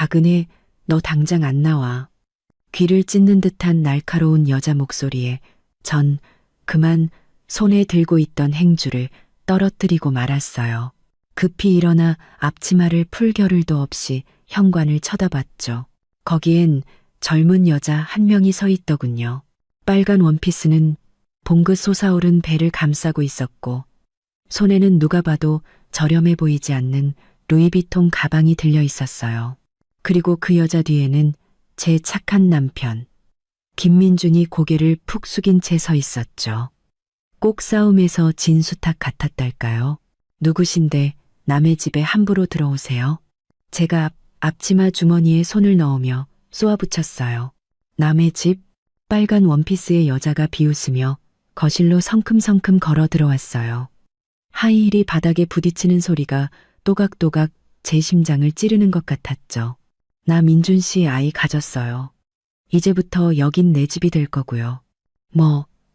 박은혜, 너 당장 안 나와. 귀를 찢는 듯한 날카로운 여자 목소리에 전 그만 손에 들고 있던 행주를 떨어뜨리고 말았어요. 급히 일어나 앞치마를 풀 겨를도 없이 현관을 쳐다봤죠. 거기엔 젊은 여자 한 명이 서 있더군요. 빨간 원피스는 봉긋 솟아오른 배를 감싸고 있었고 손에는 누가 봐도 저렴해 보이지 않는 루이비통 가방이 들려 있었어요. 그리고 그 여자 뒤에는 제 착한 남편 김민준이 고개를 푹 숙인 채 서 있었죠. 꼭 싸움에서 진 수탉 같았달까요? 누구신데 남의 집에 함부로 들어오세요? 제가 앞치마 주머니에 손을 넣으며 쏘아붙였어요. 남의 집? 빨간 원피스의 여자가 비웃으며 거실로 성큼성큼 걸어 들어왔어요. 하이힐이 바닥에 부딪히는 소리가 또각또각 제 심장을 찌르는 것 같았죠. 나 민준 씨 아이 가졌어요. 이제부터 여긴 내 집이 될 거고요.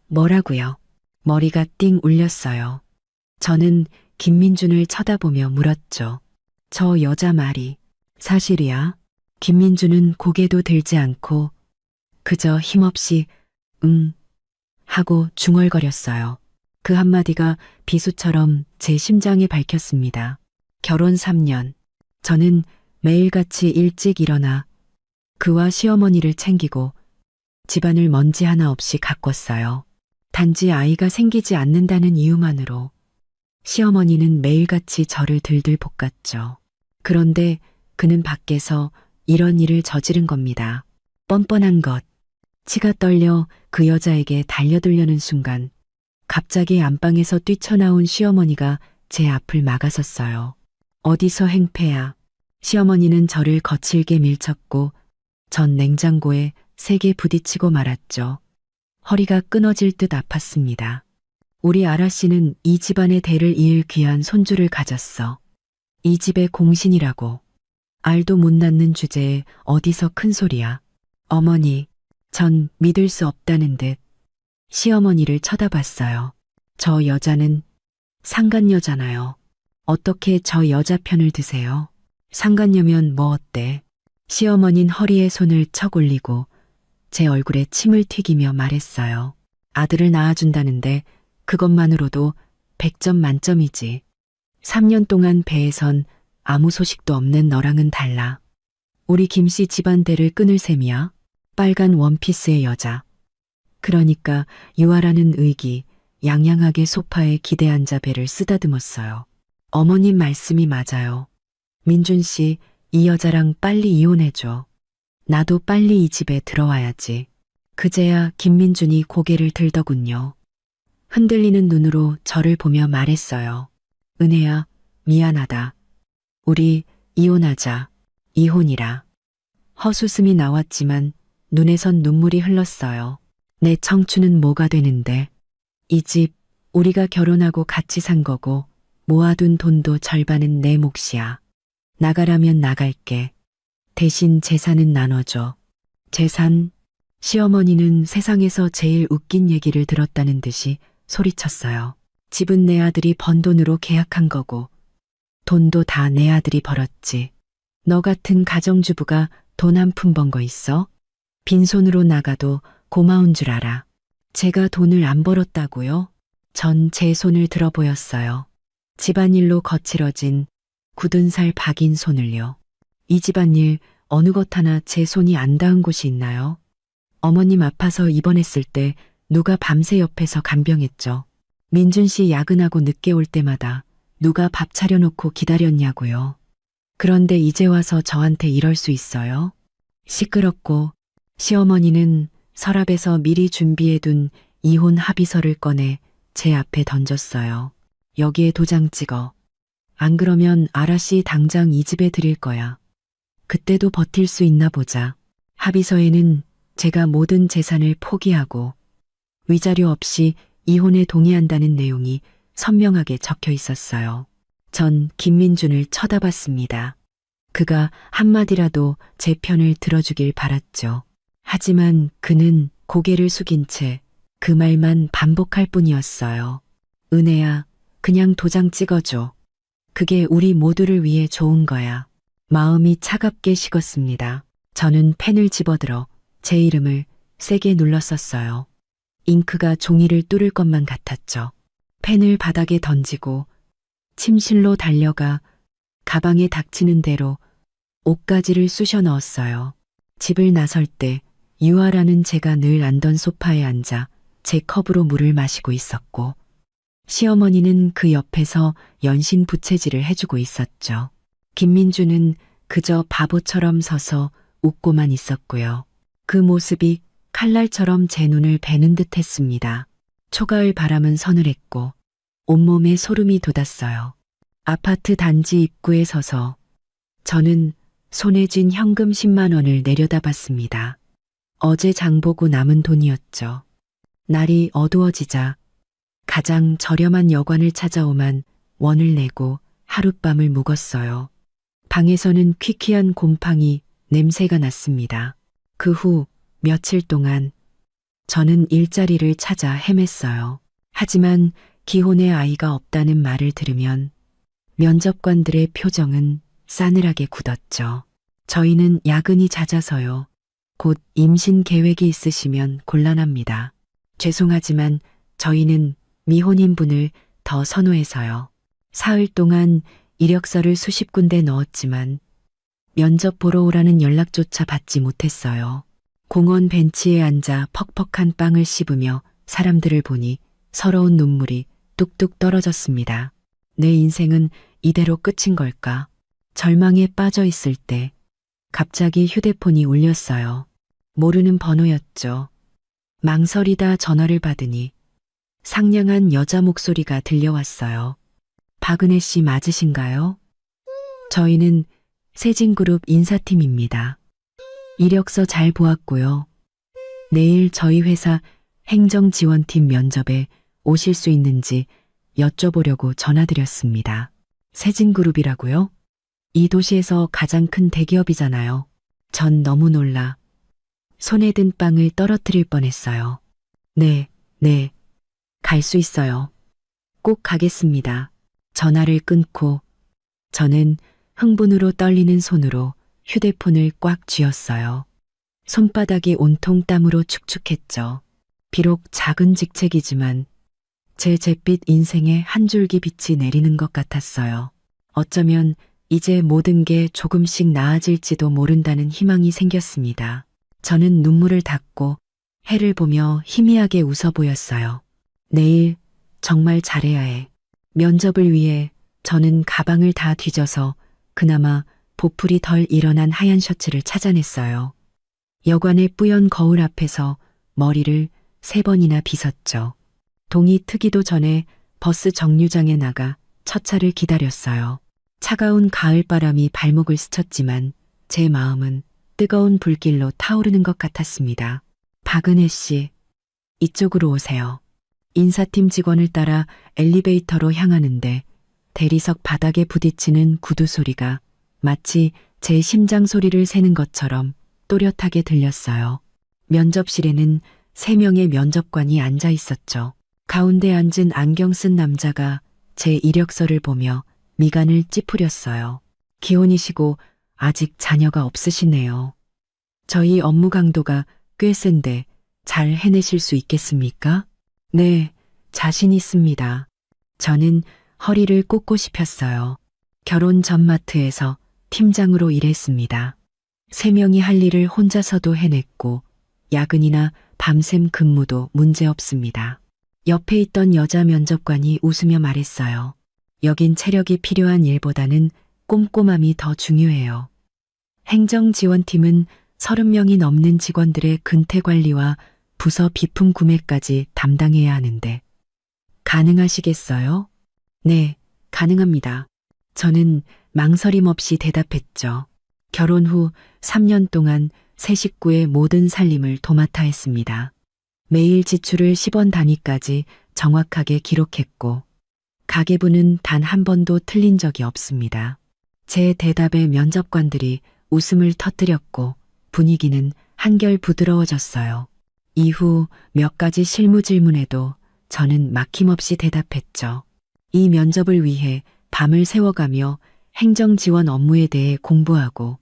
뭐라고요? 머리가 띵 울렸어요. 저는 김민준을 쳐다보며 물었죠. 저 여자 말이 사실이야? 김민준은 고개도 들지 않고 그저 힘없이 하고 중얼거렸어요. 그 한마디가 비수처럼 제 심장에 밝혔습니다. 결혼 3년. 저는 매일같이 일찍 일어나 그와 시어머니를 챙기고 집안을 먼지 하나 없이 가꿨어요. 단지 아이가 생기지 않는다는 이유만으로 시어머니는 매일같이 저를 들들 볶았죠. 그런데 그는 밖에서 이런 일을 저지른 겁니다. 뻔뻔한 것. 치가 떨려 그 여자에게 달려들려는 순간 갑자기 안방에서 뛰쳐나온 시어머니가 제 앞을 막아섰어요. 어디서 행패야. 시어머니는 저를 거칠게 밀쳤고 전 냉장고에 세게 부딪히고 말았죠. 허리가 끊어질 듯 아팠습니다. 우리 아라 씨는 이 집안의 대를 이을 귀한 손주를 가졌어. 이 집의 공신이라고. 알도 못 낳는 주제에 어디서 큰 소리야. 어머니, 전 믿을 수 없다는 듯 시어머니를 쳐다봤어요. 저 여자는 상간녀잖아요. 어떻게 저 여자 편을 드세요? 상간녀면 뭐 어때? 시어머니는 허리에 손을 척 올리고 제 얼굴에 침을 튀기며 말했어요. 아들을 낳아준다는데 그것만으로도 100점 만점이지. 3년 동안 배에선 아무 소식도 없는 너랑은 달라. 우리 김씨 집안대를 끊을 셈이야. 빨간 원피스의 여자. 그러니까 유아라는 의기 양양하게 소파에 기대 앉아 배를 쓰다듬었어요. 어머님 말씀이 맞아요. 민준 씨, 이 여자랑 빨리 이혼해줘. 나도 빨리 이 집에 들어와야지. 그제야 김민준이 고개를 들더군요. 흔들리는 눈으로 저를 보며 말했어요. 은혜야, 미안하다. 우리 이혼하자. 이혼이라. 헛웃음이 나왔지만 눈에선 눈물이 흘렀어요. 내 청춘은 뭐가 되는데. 이 집, 우리가 결혼하고 같이 산 거고 모아둔 돈도 절반은 내 몫이야. 나가라면 나갈게. 대신 재산은 나눠줘. 재산? 시어머니는 세상에서 제일 웃긴 얘기를 들었다는 듯이 소리쳤어요. 집은 내 아들이 번 돈으로 계약한 거고 돈도 다 내 아들이 벌었지. 너 같은 가정주부가 돈 한 푼 번 거 있어? 빈손으로 나가도 고마운 줄 알아. 제가 돈을 안 벌었다고요? 전 제 손을 들어 보였어요. 집안일로 거칠어진 굳은 살 박인 손을요. 이 집안일 어느 것 하나 제 손이 안 닿은 곳이 있나요? 어머님 아파서 입원했을 때 누가 밤새 옆에서 간병했죠. 민준 씨 야근하고 늦게 올 때마다 누가 밥 차려놓고 기다렸냐고요. 그런데 이제 와서 저한테 이럴 수 있어요? 시끄럽고 시어머니는 서랍에서 미리 준비해둔 이혼 합의서를 꺼내 제 앞에 던졌어요. 여기에 도장 찍어. 안 그러면 아라 씨 당장 이 집에 들일 거야. 그때도 버틸 수 있나 보자. 합의서에는 제가 모든 재산을 포기하고 위자료 없이 이혼에 동의한다는 내용이 선명하게 적혀 있었어요. 전 김민준을 쳐다봤습니다. 그가 한마디라도 제 편을 들어주길 바랐죠. 하지만 그는 고개를 숙인 채 그 말만 반복할 뿐이었어요. 은혜야, 그냥 도장 찍어줘. 그게 우리 모두를 위해 좋은 거야. 마음이 차갑게 식었습니다. 저는 펜을 집어들어 제 이름을 세게 눌렀었어요. 잉크가 종이를 뚫을 것만 같았죠. 펜을 바닥에 던지고 침실로 달려가 가방에 닥치는 대로 옷가지를 쑤셔 넣었어요. 집을 나설 때 유아라는 제가 늘 앉던 소파에 앉아 제 컵으로 물을 마시고 있었고, 시어머니는 그 옆에서 연신 부채질을 해주고 있었죠. 김민주는 그저 바보처럼 서서 웃고만 있었고요. 그 모습이 칼날처럼 제 눈을 베는 듯 했습니다. 초가을 바람은 서늘했고 온몸에 소름이 돋았어요. 아파트 단지 입구에 서서 저는 손에 쥔 현금 10만 원을 내려다봤습니다. 어제 장보고 남은 돈이었죠. 날이 어두워지자 가장 저렴한 여관을 찾아오만 원을 내고 하룻밤을 묵었어요. 방에서는 퀴퀴한 곰팡이 냄새가 났습니다. 그 후 며칠 동안 저는 일자리를 찾아 헤맸어요. 하지만 기혼의 아이가 없다는 말을 들으면 면접관들의 표정은 싸늘하게 굳었죠. 저희는 야근이 잦아서요. 곧 임신 계획이 있으시면 곤란합니다. 죄송하지만 저희는 미혼인 분을 더 선호해서요. 사흘 동안 이력서를 수십 군데 넣었지만 면접 보러 오라는 연락조차 받지 못했어요. 공원 벤치에 앉아 퍽퍽한 빵을 씹으며 사람들을 보니 서러운 눈물이 뚝뚝 떨어졌습니다. 내 인생은 이대로 끝인 걸까? 절망에 빠져 있을 때 갑자기 휴대폰이 울렸어요. 모르는 번호였죠. 망설이다 전화를 받으니 상냥한 여자 목소리가 들려왔어요. 박은혜 씨 맞으신가요? 저희는 세진그룹 인사팀입니다. 이력서 잘 보았고요. 내일 저희 회사 행정지원팀 면접에 오실 수 있는지 여쭤보려고 전화드렸습니다. 세진그룹이라고요? 이 도시에서 가장 큰 대기업이잖아요. 전 너무 놀라 손에 든 빵을 떨어뜨릴 뻔했어요. 네, 갈 수 있어요. 꼭 가겠습니다. 전화를 끊고 저는 흥분으로 떨리는 손으로 휴대폰을 꽉 쥐었어요. 손바닥이 온통 땀으로 축축했죠. 비록 작은 직책이지만 제 잿빛 인생에 한 줄기 빛이 내리는 것 같았어요. 어쩌면 이제 모든 게 조금씩 나아질지도 모른다는 희망이 생겼습니다. 저는 눈물을 닦고 해를 보며 희미하게 웃어 보였어요. 내일 정말 잘해야 해. 면접을 위해 저는 가방을 다 뒤져서 그나마 보풀이 덜 일어난 하얀 셔츠를 찾아냈어요. 여관의 뿌연 거울 앞에서 머리를 3번이나 빗었죠. 동이 트기도 전에 버스 정류장에 나가 첫 차를 기다렸어요. 차가운 가을바람이 발목을 스쳤지만 제 마음은 뜨거운 불길로 타오르는 것 같았습니다. 박은혜 씨, 이쪽으로 오세요. 인사팀 직원을 따라 엘리베이터로 향하는데 대리석 바닥에 부딪히는 구두 소리가 마치 제 심장 소리를 세는 것처럼 또렷하게 들렸어요. 면접실에는 3명의 면접관이 앉아 있었죠. 가운데 앉은 안경 쓴 남자가 제 이력서를 보며 미간을 찌푸렸어요. 기혼이시고 아직 자녀가 없으시네요. 저희 업무 강도가 꽤 센데 잘 해내실 수 있겠습니까? 네, 자신 있습니다. 저는 허리를 꼿꼿이 폈어요. 결혼 전 마트에서 팀장으로 일했습니다. 3명이 할 일을 혼자서도 해냈고 야근이나 밤샘 근무도 문제없습니다. 옆에 있던 여자 면접관이 웃으며 말했어요. 여긴 체력이 필요한 일보다는 꼼꼼함이 더 중요해요. 행정지원팀은 30명이 넘는 직원들의 근태관리와 부서 비품 구매까지 담당해야 하는데 가능하시겠어요? 네, 가능합니다. 저는 망설임 없이 대답했죠. 결혼 후 3년 동안 세 식구의 모든 살림을 도맡아 했습니다. 매일 지출을 10원 단위까지 정확하게 기록했고 가계부는 단 한 번도 틀린 적이 없습니다. 제 대답에 면접관들이 웃음을 터뜨렸고 분위기는 한결 부드러워졌어요. 이후 몇 가지 실무 질문에도 저는 막힘없이 대답했죠. 이 면접을 위해 밤을 새워가며 행정 지원 업무에 대해 공부하고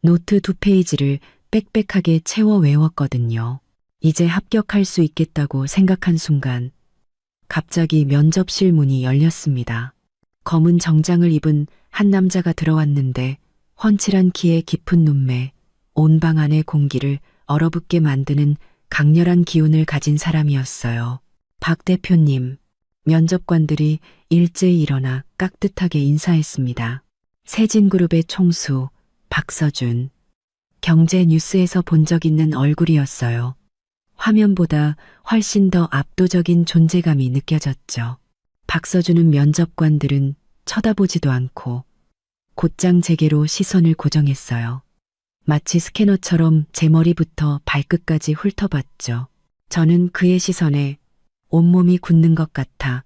노트 2페이지를 빽빽하게 채워 외웠거든요. 이제 합격할 수 있겠다고 생각한 순간 갑자기 면접실 문이 열렸습니다. 검은 정장을 입은 한 남자가 들어왔는데 훤칠한 키에 깊은 눈매, 온 방 안의 공기를 얼어붙게 만드는 강렬한 기운을 가진 사람이었어요. 박 대표님, 면접관들이 일제히 일어나 깍듯하게 인사했습니다. 세진그룹의 총수, 박서준. 경제 뉴스에서 본 적 있는 얼굴이었어요. 화면보다 훨씬 더 압도적인 존재감이 느껴졌죠. 박서준은 면접관들은 쳐다보지도 않고 곧장 제게로 시선을 고정했어요. 마치 스캐너처럼 제 머리부터 발끝까지 훑어봤죠. 저는 그의 시선에 온몸이 굳는 것 같아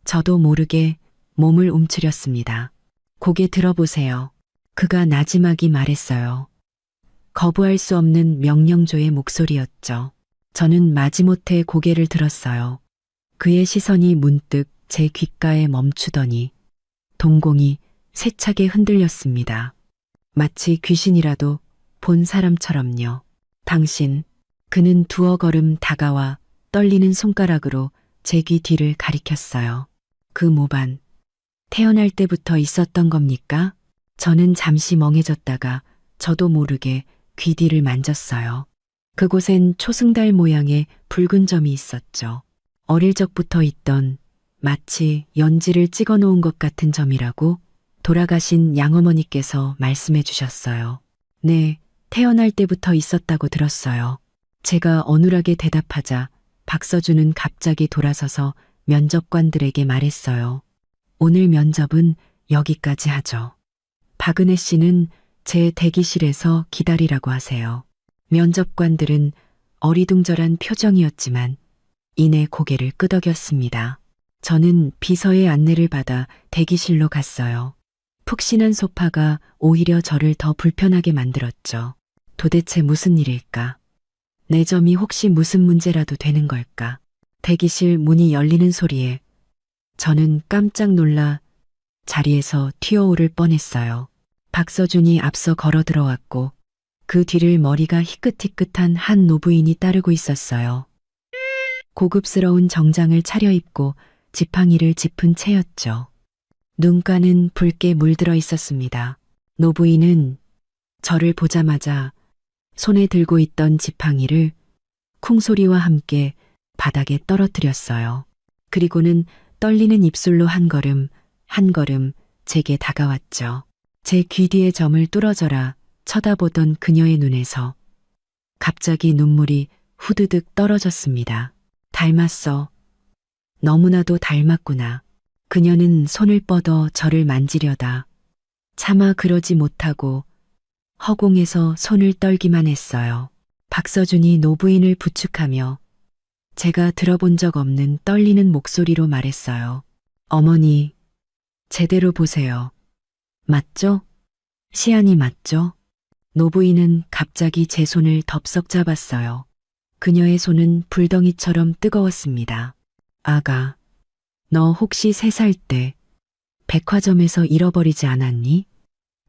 저도 모르게 몸을 움츠렸습니다. 고개 들어보세요. 그가 나지막이 말했어요. 거부할 수 없는 명령조의 목소리였죠. 저는 마지못해 고개를 들었어요. 그의 시선이 문득 제 귓가에 멈추더니 동공이 세차게 흔들렸습니다. 마치 귀신이라도 본 사람처럼요. 당신, 그는 두어 걸음 다가와 떨리는 손가락으로 제 귀 뒤를 가리켰어요. 그 모반, 태어날 때부터 있었던 겁니까? 저는 잠시 멍해졌다가 저도 모르게 귀 뒤를 만졌어요. 그곳엔 초승달 모양의 붉은 점이 있었죠. 어릴 적부터 있던 마치 연지를 찍어 놓은 것 같은 점이라고 돌아가신 양어머니께서 말씀해 주셨어요. 네, 태어날 때부터 있었다고 들었어요. 제가 어눌하게 대답하자 박서준은 갑자기 돌아서서 면접관들에게 말했어요. 오늘 면접은 여기까지 하죠. 박은혜 씨는 제 대기실에서 기다리라고 하세요. 면접관들은 어리둥절한 표정이었지만 이내 고개를 끄덕였습니다. 저는 비서의 안내를 받아 대기실로 갔어요. 푹신한 소파가 오히려 저를 더 불편하게 만들었죠. 도대체 무슨 일일까? 내 점이 혹시 무슨 문제라도 되는 걸까? 대기실 문이 열리는 소리에 저는 깜짝 놀라 자리에서 튀어오를 뻔했어요. 박서준이 앞서 걸어 들어왔고 그 뒤를 머리가 희끗희끗한 한 노부인이 따르고 있었어요. 고급스러운 정장을 차려입고 지팡이를 짚은 채였죠. 눈가는 붉게 물들어 있었습니다. 노부인은 저를 보자마자 손에 들고 있던 지팡이를 쿵소리와 함께 바닥에 떨어뜨렸어요. 그리고는 떨리는 입술로 한 걸음 제게 다가왔죠. 제 귀 뒤의 점을 뚫어져라 쳐다보던 그녀의 눈에서 갑자기 눈물이 후드득 떨어졌습니다. 닮았어. 너무나도 닮았구나. 그녀는 손을 뻗어 저를 만지려다 차마 그러지 못하고 허공에서 손을 떨기만 했어요. 박서준이 노부인을 부축하며 제가 들어본 적 없는 떨리는 목소리로 말했어요. 어머니, 제대로 보세요. 맞죠? 시안이 맞죠? 노부인은 갑자기 제 손을 덥석 잡았어요. 그녀의 손은 불덩이처럼 뜨거웠습니다. 아가, 너 혹시 3살 때 백화점에서 잃어버리지 않았니?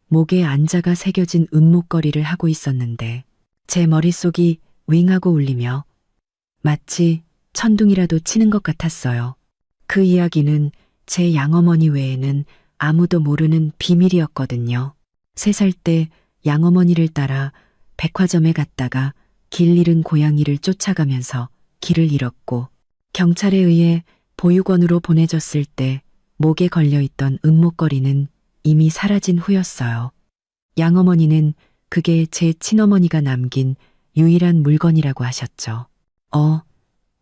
목에 안자가 새겨진 은목걸이를 하고 있었는데 제 머릿속이 윙하고 울리며 마치 천둥이라도 치는 것 같았어요. 그 이야기는 제 양어머니 외에는 아무도 모르는 비밀이었거든요. 3살 때 양어머니를 따라 백화점에 갔다가 길 잃은 고양이를 쫓아가면서 길을 잃었고 경찰에 의해 보육원으로 보내졌을 때 목에 걸려있던 은목걸이는 이미 사라진 후였어요. 양어머니는 그게 제 친어머니가 남긴 유일한 물건이라고 하셨죠.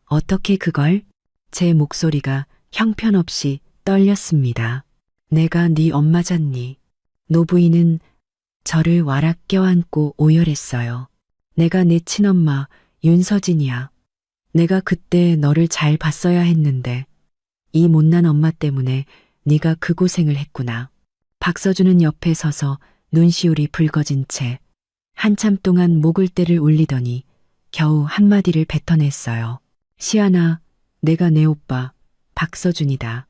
어떻게 그걸? 제 목소리가 형편없이 떨렸습니다. 내가 네 엄마잖니. 노부인은 저를 와락 껴안고 오열했어요. 내가 내 친엄마 윤서진이야. 내가 그때 너를 잘 봤어야 했는데 이 못난 엄마 때문에 네가 그 고생을 했구나. 박서준은 옆에 서서 눈시울이 붉어진 채 한참 동안 목을대를 울리더니 겨우 한마디를 뱉어냈어요. 시안아, 내가 내 오빠 박서준이다.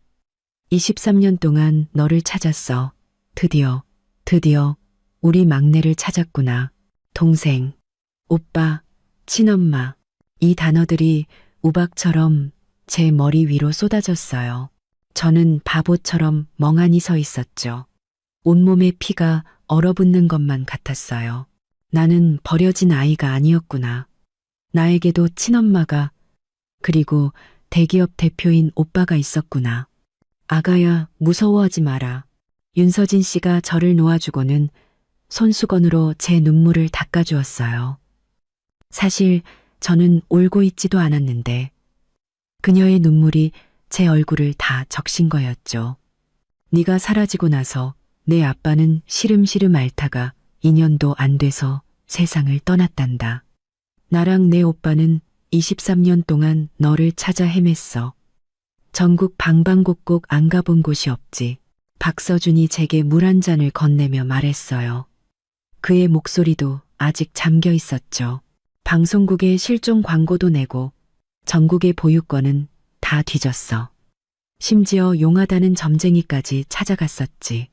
23년 동안 너를 찾았어. 드디어 우리 막내를 찾았구나. 동생, 오빠, 친엄마. 이 단어들이 우박처럼 제 머리 위로 쏟아졌어요. 저는 바보처럼 멍하니 서 있었죠. 온몸에 피가 얼어붙는 것만 같았어요. 나는 버려진 아이가 아니었구나. 나에게도 친엄마가, 그리고 대기업 대표인 오빠가 있었구나. 아가야, 무서워하지 마라. 윤서진 씨가 저를 놓아주고는 손수건으로 제 눈물을 닦아주었어요. 사실 저는 울고 있지도 않았는데 그녀의 눈물이 제 얼굴을 다 적신 거였죠. 네가 사라지고 나서 내 아빠는 시름시름 앓다가 2년도 안 돼서 세상을 떠났단다. 나랑 내 오빠는 23년 동안 너를 찾아 헤맸어. 전국 방방곡곡 안 가본 곳이 없지. 박서준이 제게 물 한 잔을 건네며 말했어요. 그의 목소리도 아직 잠겨 있었죠. 방송국에 실종 광고도 내고 전국의 보유권은 다 뒤졌어. 심지어 용하다는 점쟁이까지 찾아갔었지.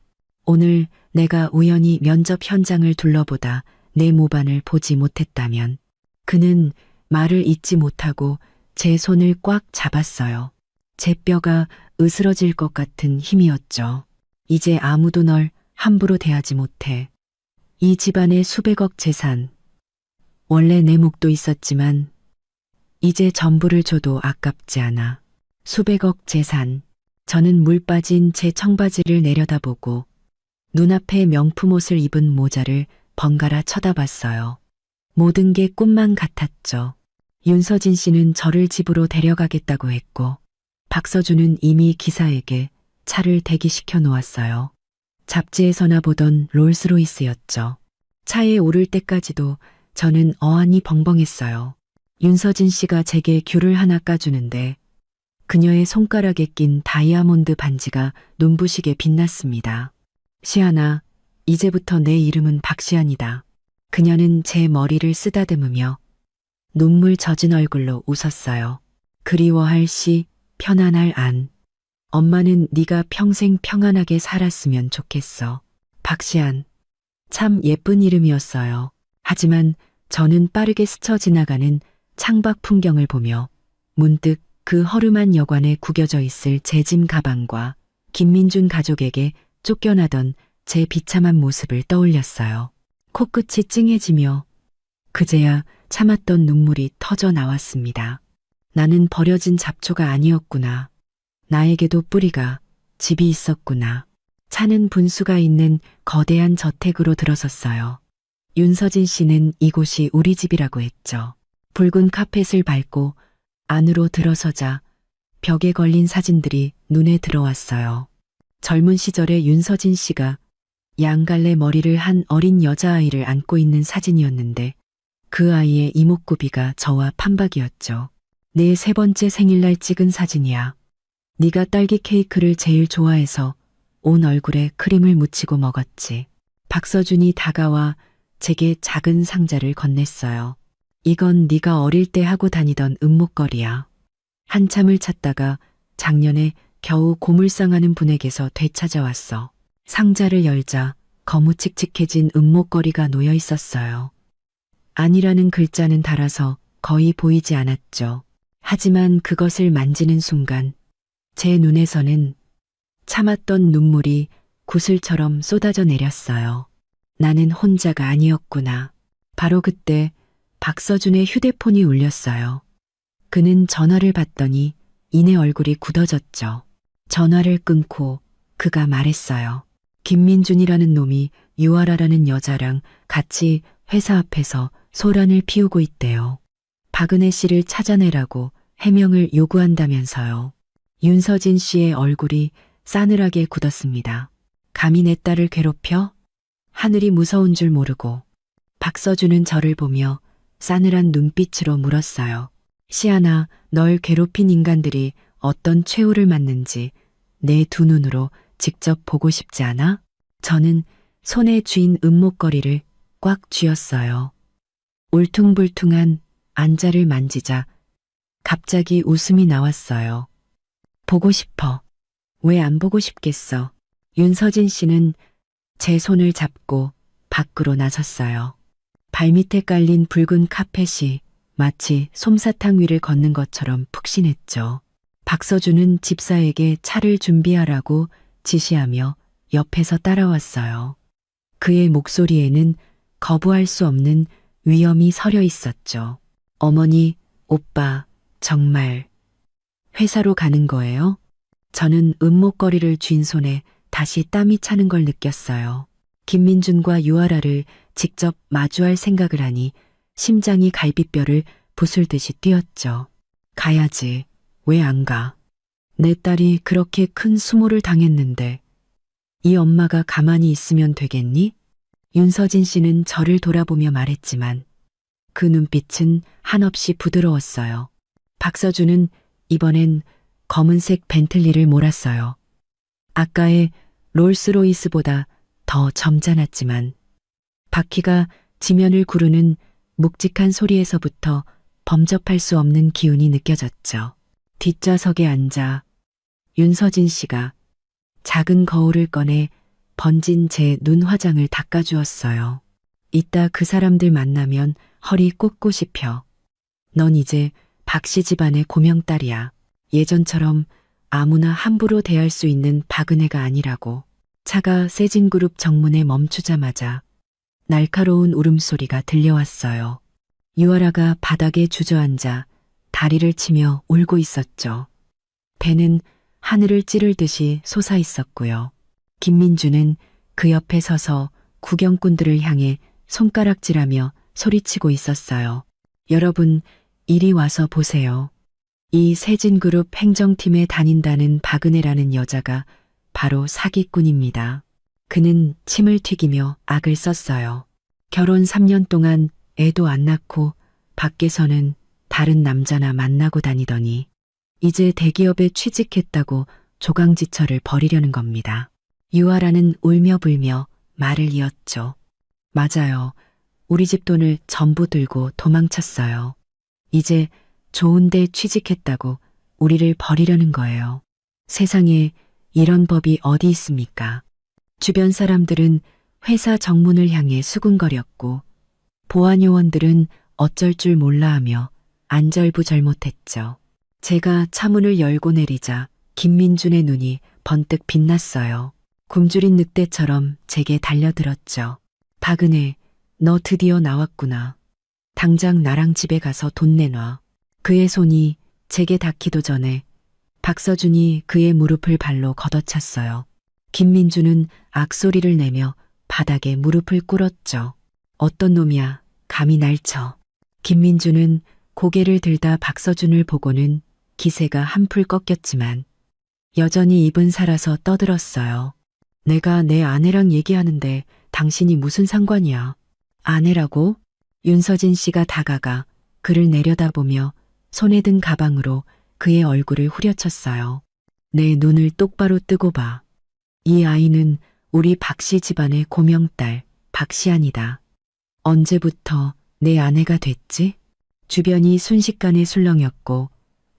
오늘 내가 우연히 면접 현장을 둘러보다 내 모반을 보지 못했다면 그는 말을 잇지 못하고 제 손을 꽉 잡았어요. 제 뼈가 으스러질 것 같은 힘이었죠. 이제 아무도 널 함부로 대하지 못해. 이 집안의 수백억 재산. 원래 내 몫도 있었지만 이제 전부를 줘도 아깝지 않아. 수백억 재산. 저는 물 빠진 제 청바지를 내려다보고 눈앞에 명품 옷을 입은 모자를 번갈아 쳐다봤어요. 모든 게 꿈만 같았죠. 윤서진 씨는 저를 집으로 데려가겠다고 했고 박서준은 이미 기사에게 차를 대기시켜 놓았어요. 잡지에서나 보던 롤스로이스였죠. 차에 오를 때까지도 저는 어안이 벙벙했어요. 윤서진 씨가 제게 귤을 하나 까주는데 그녀의 손가락에 낀 다이아몬드 반지가 눈부시게 빛났습니다. 시안아, 이제부터 내 이름은 박시안이다. 그녀는 제 머리를 쓰다듬으며 눈물 젖은 얼굴로 웃었어요. 그리워할 시, 편안할 안. 엄마는 네가 평생 평안하게 살았으면 좋겠어. 박시안. 참 예쁜 이름이었어요. 하지만 저는 빠르게 스쳐 지나가는 창밖 풍경을 보며 문득 그 허름한 여관에 구겨져 있을 제 짐 가방과 김민준 가족에게 쫓겨나던 제 비참한 모습을 떠올렸어요. 코끝이 찡해지며 그제야 참았던 눈물이 터져 나왔습니다. 나는 버려진 잡초가 아니었구나. 나에게도 뿌리가, 집이 있었구나. 차는 분수가 있는 거대한 저택으로 들어섰어요. 윤서진 씨는 이곳이 우리 집이라고 했죠. 붉은 카펫을 밟고 안으로 들어서자 벽에 걸린 사진들이 눈에 들어왔어요. 젊은 시절의 윤서진 씨가 양갈래 머리를 한 어린 여자아이를 안고 있는 사진이었는데 그 아이의 이목구비가 저와 판박이었죠. 내 세 번째 생일날 찍은 사진이야. 네가 딸기 케이크를 제일 좋아해서 온 얼굴에 크림을 묻히고 먹었지. 박서준이 다가와 제게 작은 상자를 건넸어요. 이건 네가 어릴 때 하고 다니던 은목걸이야. 한참을 찾다가 작년에 겨우 고물상하는 분에게서 되찾아왔어. 상자를 열자 거무칙칙해진 은목걸이가 놓여 있었어요. 아니라는 글자는 달아서 거의 보이지 않았죠. 하지만 그것을 만지는 순간 제 눈에서는 참았던 눈물이 구슬처럼 쏟아져 내렸어요. 나는 혼자가 아니었구나. 바로 그때 박서준의 휴대폰이 울렸어요. 그는 전화를 받더니 이내 얼굴이 굳어졌죠. 전화를 끊고 그가 말했어요. 김민준이라는 놈이 유아라라는 여자랑 같이 회사 앞에서 소란을 피우고 있대요. 박은혜 씨를 찾아내라고 해명을 요구한다면서요. 윤서진 씨의 얼굴이 싸늘하게 굳었습니다. 감히 내 딸을 괴롭혀? 하늘이 무서운 줄 모르고. 박서준은 저를 보며 싸늘한 눈빛으로 물었어요. 시안아, 널 괴롭힌 인간들이 어떤 최후를 맞는지 내 두 눈으로 직접 보고 싶지 않아? 저는 손에 쥔 은목걸이를 꽉 쥐었어요. 울퉁불퉁한 안자를 만지자 갑자기 웃음이 나왔어요. 보고 싶어. 왜 안 보고 싶겠어? 윤서진 씨는 제 손을 잡고 밖으로 나섰어요. 발밑에 깔린 붉은 카펫이 마치 솜사탕 위를 걷는 것처럼 푹신했죠. 박서준은 집사에게 차를 준비하라고 지시하며 옆에서 따라왔어요. 그의 목소리에는 거부할 수 없는 위엄이 서려 있었죠. 어머니, 오빠, 정말 회사로 가는 거예요? 저는 은목걸이를 쥔 손에 다시 땀이 차는 걸 느꼈어요. 김민준과 유아라를 직접 마주할 생각을 하니 심장이 갈비뼈를 부술듯이 뛰었죠. 가야지. 왜 안 가? 내 딸이 그렇게 큰 수모를 당했는데 이 엄마가 가만히 있으면 되겠니? 윤서진 씨는 저를 돌아보며 말했지만 그 눈빛은 한없이 부드러웠어요. 박서준은 이번엔 검은색 벤틀리를 몰았어요. 아까의 롤스로이스보다 더 점잖았지만 바퀴가 지면을 구르는 묵직한 소리에서부터 범접할 수 없는 기운이 느껴졌죠. 뒷좌석에 앉아 윤서진 씨가 작은 거울을 꺼내 번진 제 눈 화장을 닦아주었어요. 이따 그 사람들 만나면 허리 꼿꼿이 펴. 넌 이제 박씨 집안의 고명딸이야. 예전처럼 아무나 함부로 대할 수 있는 박은혜가 아니라고. 차가 세진그룹 정문에 멈추자마자 날카로운 울음소리가 들려왔어요. 유아라가 바닥에 주저앉아 다리를 치며 울고 있었죠. 배는 하늘을 찌르듯이 솟아 있었고요. 김민주는 그 옆에 서서 구경꾼들을 향해 손가락질하며 소리치고 있었어요. 여러분, 이리 와서 보세요. 이 세진그룹 행정팀에 다닌다는 박은혜라는 여자가 바로 사기꾼입니다. 그는 침을 튀기며 악을 썼어요. 결혼 3년 동안 애도 안 낳고 밖에서는 다른 남자나 만나고 다니더니 이제 대기업에 취직했다고 조강지처를 벌이려는 겁니다. 유아라는 울며 불며 말을 이었죠. 맞아요. 우리 집 돈을 전부 들고 도망쳤어요. 이제 좋은 데 취직했다고 우리를 버리려는 거예요. 세상에 이런 법이 어디 있습니까? 주변 사람들은 회사 정문을 향해 수군거렸고 보안요원들은 어쩔 줄 몰라 하며 안절부절 못했죠. 제가 차문을 열고 내리자 김민준의 눈이 번뜩 빛났어요. 굶주린 늑대처럼 제게 달려들었죠. 박은혜, 너 드디어 나왔구나. 당장 나랑 집에 가서 돈 내놔. 그의 손이 제게 닿기도 전에 박서준이 그의 무릎을 발로 걷어찼어요. 김민주는 악소리를 내며 바닥에 무릎을 꿇었죠. 어떤 놈이야, 감히 날 쳐. 김민주는 고개를 들다 박서준을 보고는 기세가 한풀 꺾였지만 여전히 입은 살아서 떠들었어요. 내가 내 아내랑 얘기하는데 당신이 무슨 상관이야. 아내라고? 윤서진 씨가 다가가 그를 내려다보며 손에 든 가방으로 그의 얼굴을 후려쳤어요. 내 눈을 똑바로 뜨고 봐. 이 아이는 우리 박씨 집안의 고명딸 박시안이다. 언제부터 내 아내가 됐지? 주변이 순식간에 술렁였고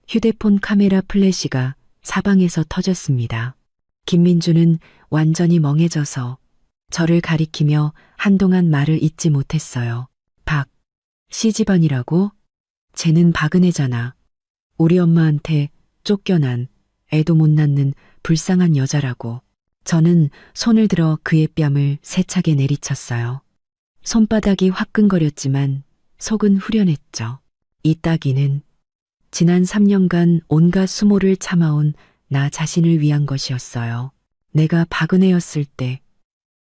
휴대폰 카메라 플래시가 사방에서 터졌습니다. 김민주는 완전히 멍해져서 저를 가리키며 한동안 말을 잇지 못했어요. 박, 씨 집안이라고? 쟤는 박은혜잖아. 우리 엄마한테 쫓겨난 애도 못 낳는 불쌍한 여자라고. 저는 손을 들어 그의 뺨을 세차게 내리쳤어요. 손바닥이 화끈거렸지만 속은 후련했죠. 이 따귀는 지난 3년간 온갖 수모를 참아온 나 자신을 위한 것이었어요. 내가 박은혜였을 때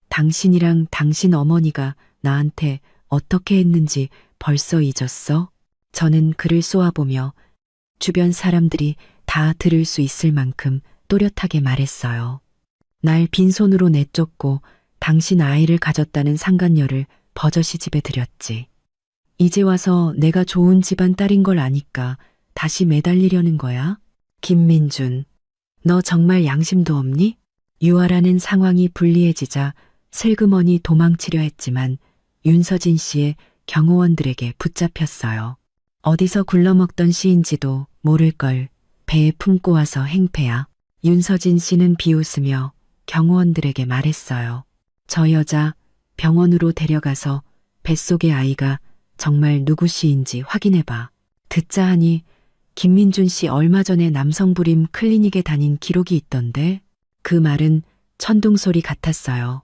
당신이랑 당신 어머니가 나한테 어떻게 했는지 벌써 잊었어? 저는 그를 쏘아보며 주변 사람들이 다 들을 수 있을 만큼 또렷하게 말했어요. 날 빈손으로 내쫓고 당신 아이를 가졌다는 상간녀를 버젓이 집에 들였지. 이제 와서 내가 좋은 집안 딸인 걸 아니까 다시 매달리려는 거야? 김민준, 너 정말 양심도 없니? 유아라는 상황이 불리해지자 슬그머니 도망치려 했지만 윤서진 씨의 경호원들에게 붙잡혔어요. 어디서 굴러먹던 씨인지도 모를 걸 배에 품고 와서 행패야. 윤서진 씨는 비웃으며 경호원들에게 말했어요. 저 여자 병원으로 데려가서 뱃속의 아이가 정말 누구시인지 확인해봐. 듣자 하니 김민준 씨 얼마 전에 남성부림 클리닉에 다닌 기록이 있던데 그 말은 천둥소리 같았어요.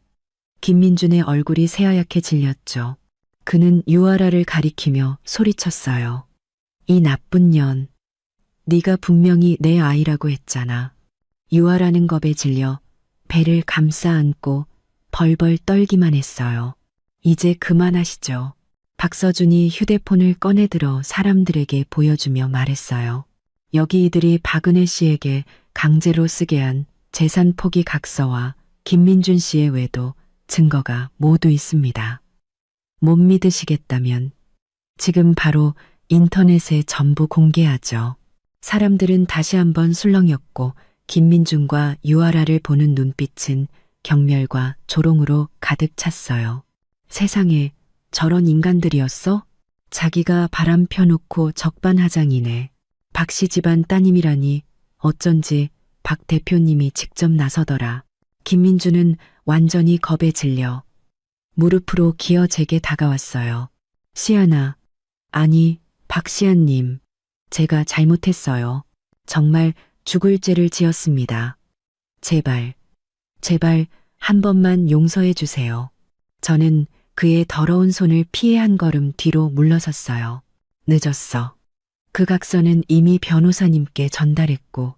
김민준의 얼굴이 새하얗게 질렸죠. 그는 유아라를 가리키며 소리쳤어요. 이 나쁜 년. 네가 분명히 내 아이라고 했잖아. 유아라는 겁에 질려 배를 감싸 안고 벌벌 떨기만 했어요. 이제 그만하시죠. 박서준이 휴대폰을 꺼내들어 사람들에게 보여주며 말했어요. 여기 이들이 박은혜 씨에게 강제로 쓰게 한 재산 포기 각서와 김민준 씨의 외도 증거가 모두 있습니다. 못 믿으시겠다면 지금 바로 인터넷에 전부 공개하죠. 사람들은 다시 한번 술렁였고 김민준과 유아라를 보는 눈빛은 경멸과 조롱으로 가득 찼어요. 세상에 저런 인간들이었어? 자기가 바람 펴놓고 적반하장이네. 박씨 집안 따님이라니 어쩐지 박 대표님이 직접 나서더라. 김민주는 완전히 겁에 질려 무릎으로 기어 제게 다가왔어요. 시아나, 아니 박시아님, 제가 잘못했어요. 정말 죽을 죄를 지었습니다. 제발, 제발 한 번만 용서해 주세요. 저는 그의 더러운 손을 피해 한 걸음 뒤로 물러섰어요. 늦었어. 그 각서는 이미 변호사님께 전달했고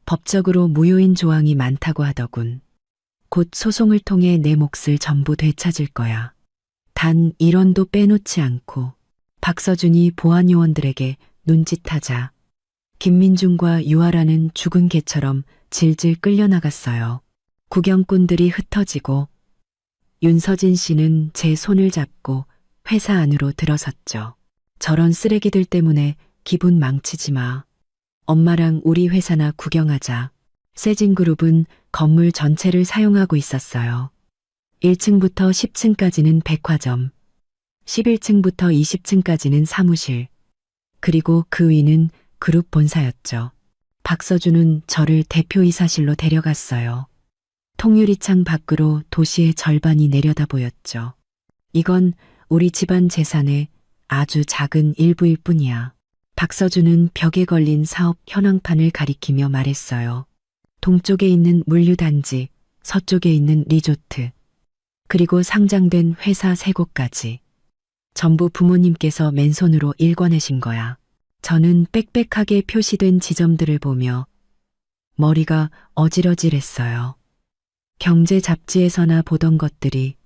법적으로 무효인 조항이 많다고 하더군. 곧 소송을 통해 내 몫을 전부 되찾을 거야. 단 1원도 빼놓지 않고. 박서준이 보안요원들에게 눈짓하자 김민준과 유아라는 죽은 개처럼 질질 끌려나갔어요. 구경꾼들이 흩어지고 윤서진 씨는 제 손을 잡고 회사 안으로 들어섰죠. 저런 쓰레기들 때문에 기분 망치지 마. 엄마랑 우리 회사나 구경하자. 세진그룹은 건물 전체를 사용하고 있었어요. 1층부터 10층까지는 백화점, 11층부터 20층까지는 사무실, 그리고 그 위는 그룹 본사였죠. 박서준은 저를 대표이사실로 데려갔어요. 통유리창 밖으로 도시의 절반이 내려다 보였죠. 이건 우리 집안 재산의 아주 작은 일부일 뿐이야. 박서준은 벽에 걸린 사업 현황판을 가리키며 말했어요. 동쪽에 있는 물류단지, 서쪽에 있는 리조트, 그리고 상장된 회사 3곳까지. 전부 부모님께서 맨손으로 일궈내신 거야. 저는 빽빽하게 표시된 지점들을 보며 머리가 어질어질했어요. 경제 잡지에서나 보던 것들이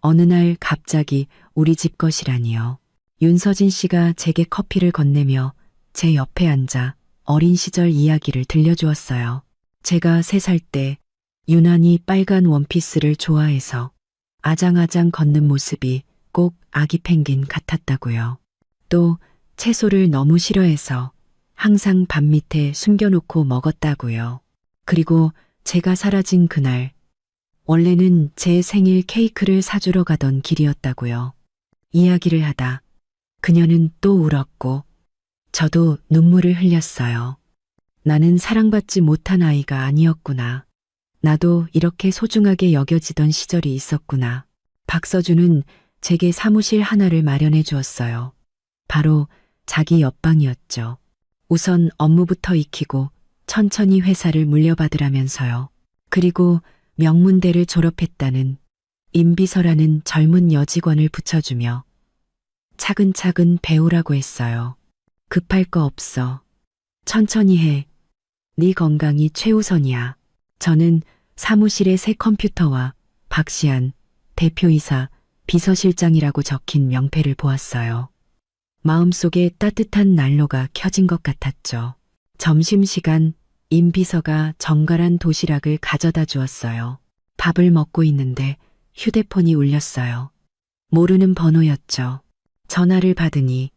어느 날 갑자기 우리 집 것이라니요. 윤서진 씨가 제게 커피를 건네며 제 옆에 앉아 어린 시절 이야기를 들려주었어요. 제가 3살 때 유난히 빨간 원피스를 좋아해서 아장아장 걷는 모습이 꼭 아기 펭귄 같았다고요. 또 채소를 너무 싫어해서 항상 밥 밑에 숨겨놓고 먹었다고요. 그리고 제가 사라진 그날, 원래는 제 생일 케이크를 사주러 가던 길이었다고요. 이야기를 하다 그녀는 또 울었고 저도 눈물을 흘렸어요. 나는 사랑받지 못한 아이가 아니었구나. 나도 이렇게 소중하게 여겨지던 시절이 있었구나. 박서준은 제게 사무실 하나를 마련해 주었어요. 바로 자기 옆방이었죠. 우선 업무부터 익히고 천천히 회사를 물려받으라면서요. 그리고 명문대를 졸업했다는 임비서라는 젊은 여직원을 붙여주며 차근차근 배우라고 했어요. 급할 거 없어. 천천히 해. 네 건강이 최우선이야. 저는 사무실에 새 컴퓨터와 박시안, 대표이사, 비서실장이라고 적힌 명패를 보았어요. 마음속에 따뜻한 난로가 켜진 것 같았죠. 점심시간 임 비서가 정갈한 도시락을 가져다 주었어요. 밥을 먹고 있는데 휴대폰이 울렸어요. 모르는 번호였죠. 전화를 받으니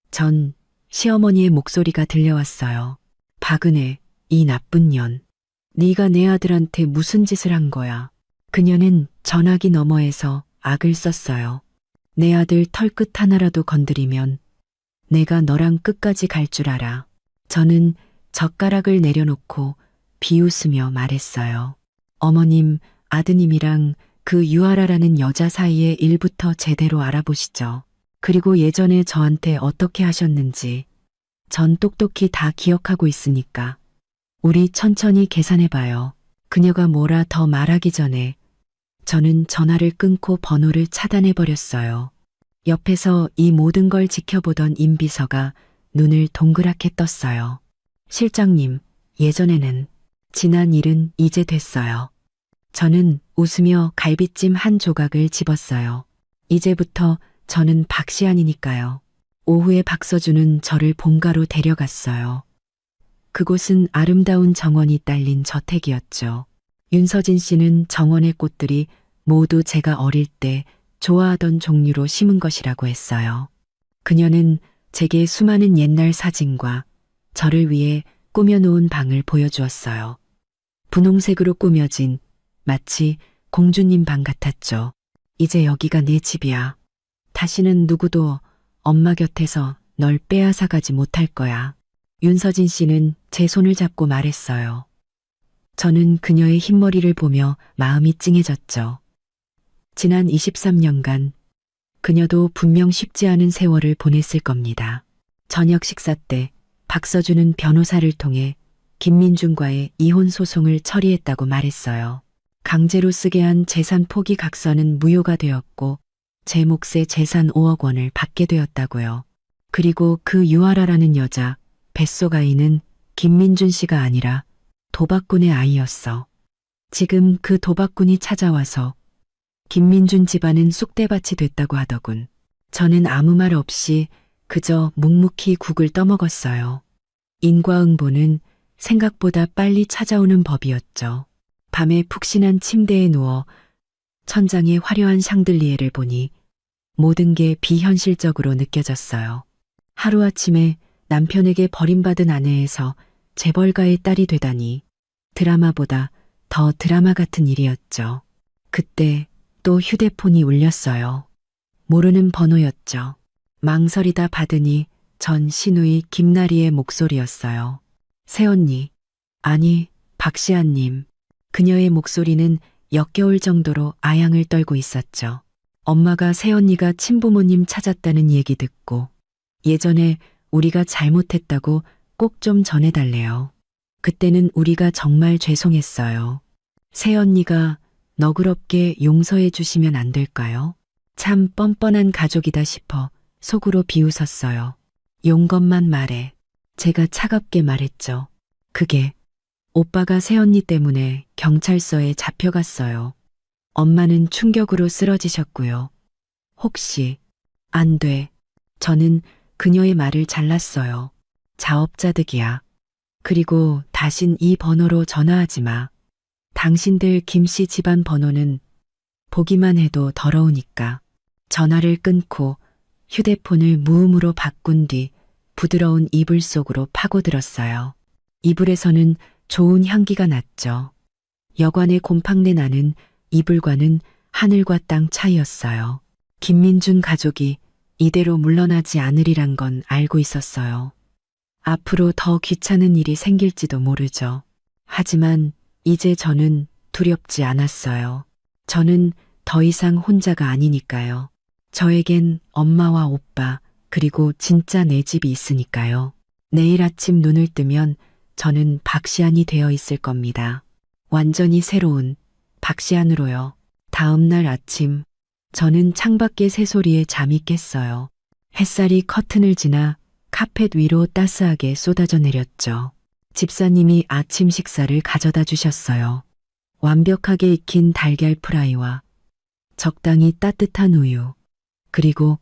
전 시어머니의 목소리가 들려왔어요. 박은혜, 이 나쁜 년. 네가 내 아들한테 무슨 짓을 한 거야. 그녀는 전화기 너머에서 악을 썼어요. 내 아들 털끝 하나라도 건드리면 내가 너랑 끝까지 갈 줄 알아. 저는 젓가락을 내려놓고 비웃으며 말했어요. 어머님, 아드님이랑 그 유아라라는 여자 사이의 일부터 제대로 알아보시죠. 그리고 예전에 저한테 어떻게 하셨는지 전 똑똑히 다 기억하고 있으니까 우리 천천히 계산해봐요. 그녀가 뭐라 더 말하기 전에 저는 전화를 끊고 번호를 차단해버렸어요. 옆에서 이 모든 걸 지켜보던 임비서가 눈을 동그랗게 떴어요. 실장님, 예전에는 지난 일은 이제 됐어요. 저는 웃으며 갈비찜 한 조각을 집었어요. 이제부터 저는 박시안이니까요. 오후에 박서준은 저를 본가로 데려갔어요. 그곳은 아름다운 정원이 딸린 저택이었죠. 윤서진 씨는 정원의 꽃들이 모두 제가 어릴 때 좋아하던 종류로 심은 것이라고 했어요. 그녀는 제게 수많은 옛날 사진과 저를 위해 꾸며놓은 방을 보여주었어요. 분홍색으로 꾸며진 마치 공주님 방 같았죠. 이제 여기가 내 집이야. 다시는 누구도 엄마 곁에서 널 빼앗아가지 못할 거야. 윤서진 씨는 제 손을 잡고 말했어요. 저는 그녀의 흰머리를 보며 마음이 찡해졌죠. 지난 23년간 그녀도 분명 쉽지 않은 세월을 보냈을 겁니다. 저녁 식사 때 박서준은 변호사를 통해 김민준과의 이혼 소송을 처리했다고 말했어요. 강제로 쓰게 한 재산 포기 각서는 무효가 되었고 제 몫의 재산 5억 원을 받게 되었다고요. 그리고 그 유아라라는 여자 뱃속 아이는 김민준 씨가 아니라 도박꾼의 아이였어. 지금 그 도박꾼이 찾아와서 김민준 집안은 쑥대밭이 됐다고 하더군. 저는 아무 말 없이 그저 묵묵히 국을 떠먹었어요. 인과응보는 생각보다 빨리 찾아오는 법이었죠. 밤에 푹신한 침대에 누워 천장에 화려한 샹들리에를 보니 모든 게 비현실적으로 느껴졌어요. 하루아침에 남편에게 버림받은 아내에서 재벌가의 딸이 되다니 드라마보다 더 드라마 같은 일이었죠. 그때 또 휴대폰이 울렸어요. 모르는 번호였죠. 망설이다 받으니 전 시누이 김나리의 목소리였어요. 새언니, 아니 박시아님. 그녀의 목소리는 역겨울 정도로 아양을 떨고 있었죠. 엄마가 새언니가 친부모님 찾았다는 얘기 듣고 예전에 우리가 잘못했다고 꼭 좀 전해달래요. 그때는 우리가 정말 죄송했어요. 새언니가 너그럽게 용서해 주시면 안 될까요? 참 뻔뻔한 가족이다 싶어 속으로 비웃었어요. 용건만 말해. 제가 차갑게 말했죠. 그게 오빠가 새언니 때문에 경찰서에 잡혀갔어요. 엄마는 충격으로 쓰러지셨고요. 혹시 안 돼. 저는 그녀의 말을 잘랐어요. 자업자득이야. 그리고 다신 이 번호로 전화하지 마. 당신들 김씨 집안 번호는 보기만 해도 더러우니까. 전화를 끊고 휴대폰을 무음으로 바꾼 뒤 부드러운 이불 속으로 파고들었어요. 이불에서는 좋은 향기가 났죠. 여관의 곰팡내 나는 이불과는 하늘과 땅 차이였어요. 김민준 가족이 이대로 물러나지 않으리란 건 알고 있었어요. 앞으로 더 귀찮은 일이 생길지도 모르죠. 하지만 이제 저는 두렵지 않았어요. 저는 더 이상 혼자가 아니니까요. 저에겐 엄마와 오빠 그리고 진짜 내 집이 있으니까요. 내일 아침 눈을 뜨면 저는 박시안이 되어 있을 겁니다. 완전히 새로운 박시안으로요. 다음 날 아침 저는 창밖의 새소리에 잠이 깼어요. 햇살이 커튼을 지나 카펫 위로 따스하게 쏟아져 내렸죠. 집사님이 아침 식사를 가져다 주셨어요. 완벽하게 익힌 달걀 프라이와 적당히 따뜻한 우유, 그리고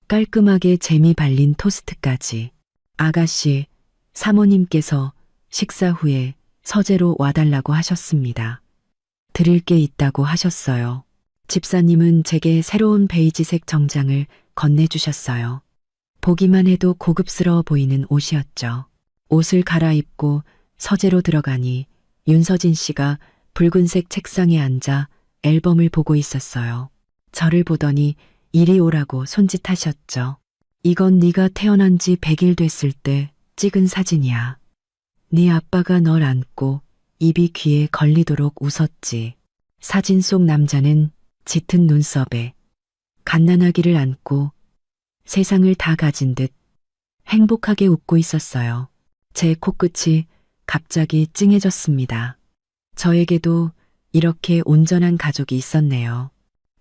깔끔하게 잼이 발린 토스트까지. 아가씨, 사모님께서 식사 후에 서재로 와달라고 하셨습니다. 드릴 게 있다고 하셨어요. 집사님은 제게 새로운 베이지색 정장을 건네주셨어요. 보기만 해도 고급스러워 보이는 옷이었죠. 옷을 갈아입고 서재로 들어가니 윤서진 씨가 붉은색 책상에 앉아 앨범을 보고 있었어요. 저를 보더니 이리 오라고 손짓하셨죠. 이건 네가 태어난 지 100일 됐을 때 찍은 사진이야. 네 아빠가 널 안고 입이 귀에 걸리도록 웃었지. 사진 속 남자는 짙은 눈썹에 갓난아기를 안고 세상을 다 가진 듯 행복하게 웃고 있었어요. 제 코끝이 갑자기 찡해졌습니다. 저에게도 이렇게 온전한 가족이 있었네요.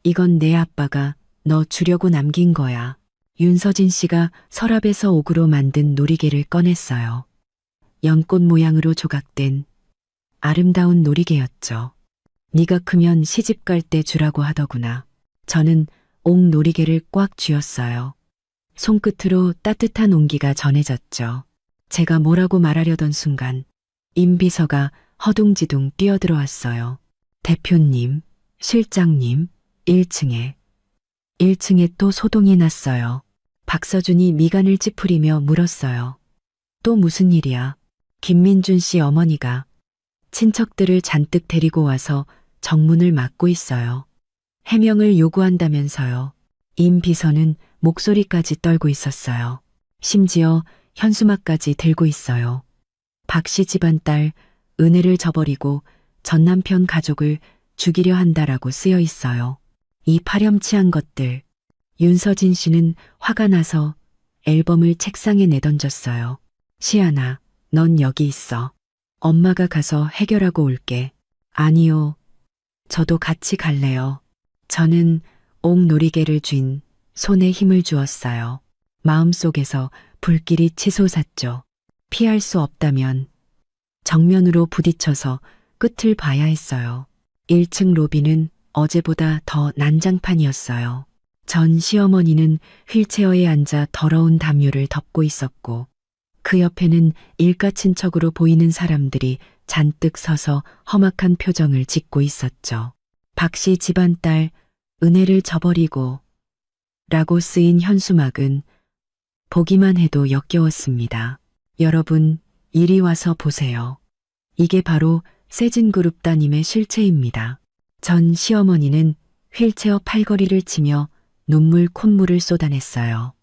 이건 내 아빠가 너 주려고 남긴 거야. 윤서진 씨가 서랍에서 옥으로 만든 놀이개를 꺼냈어요. 연꽃 모양으로 조각된 아름다운 놀이개였죠. 네가 크면 시집 갈 때 주라고 하더구나. 저는 옥 놀이개를 꽉 쥐었어요. 손끝으로 따뜻한 온기가 전해졌죠. 제가 뭐라고 말하려던 순간 임 비서가 허둥지둥 뛰어들어왔어요. 대표님, 실장님, 1층에 또 소동이 났어요. 박서준이 미간을 찌푸리며 물었어요. 또 무슨 일이야? 김민준 씨 어머니가 친척들을 잔뜩 데리고 와서 정문을 막고 있어요. 해명을 요구한다면서요. 임 비서는 목소리까지 떨고 있었어요. 심지어 현수막까지 들고 있어요. 박 씨 집안 딸 은혜를 저버리고 전 남편 가족을 죽이려 한다라고 쓰여 있어요. 이 파렴치한 것들. 윤서진 씨는 화가 나서 앨범을 책상에 내던졌어요. 시아나, 넌 여기 있어. 엄마가 가서 해결하고 올게. 아니요. 저도 같이 갈래요. 저는 옥 놀이개를 쥔 손에 힘을 주었어요. 마음속에서 불길이 치솟았죠. 피할 수 없다면 정면으로 부딪혀서 끝을 봐야 했어요. 1층 로비는 어제보다 더 난장판이었어요. 전 시어머니는 휠체어에 앉아 더러운 담요를 덮고 있었고 그 옆에는 일가 친척으로 보이는 사람들이 잔뜩 서서 험악한 표정을 짓고 있었죠. 박 씨 집안 딸 은혜를 저버리고 라고 쓰인 현수막은 보기만 해도 역겨웠습니다. 여러분, 이리 와서 보세요. 이게 바로 세진그룹 따님의 실체입니다. 전 시어머니는 휠체어 팔걸이를 치며 눈물 콧물을 쏟아냈어요.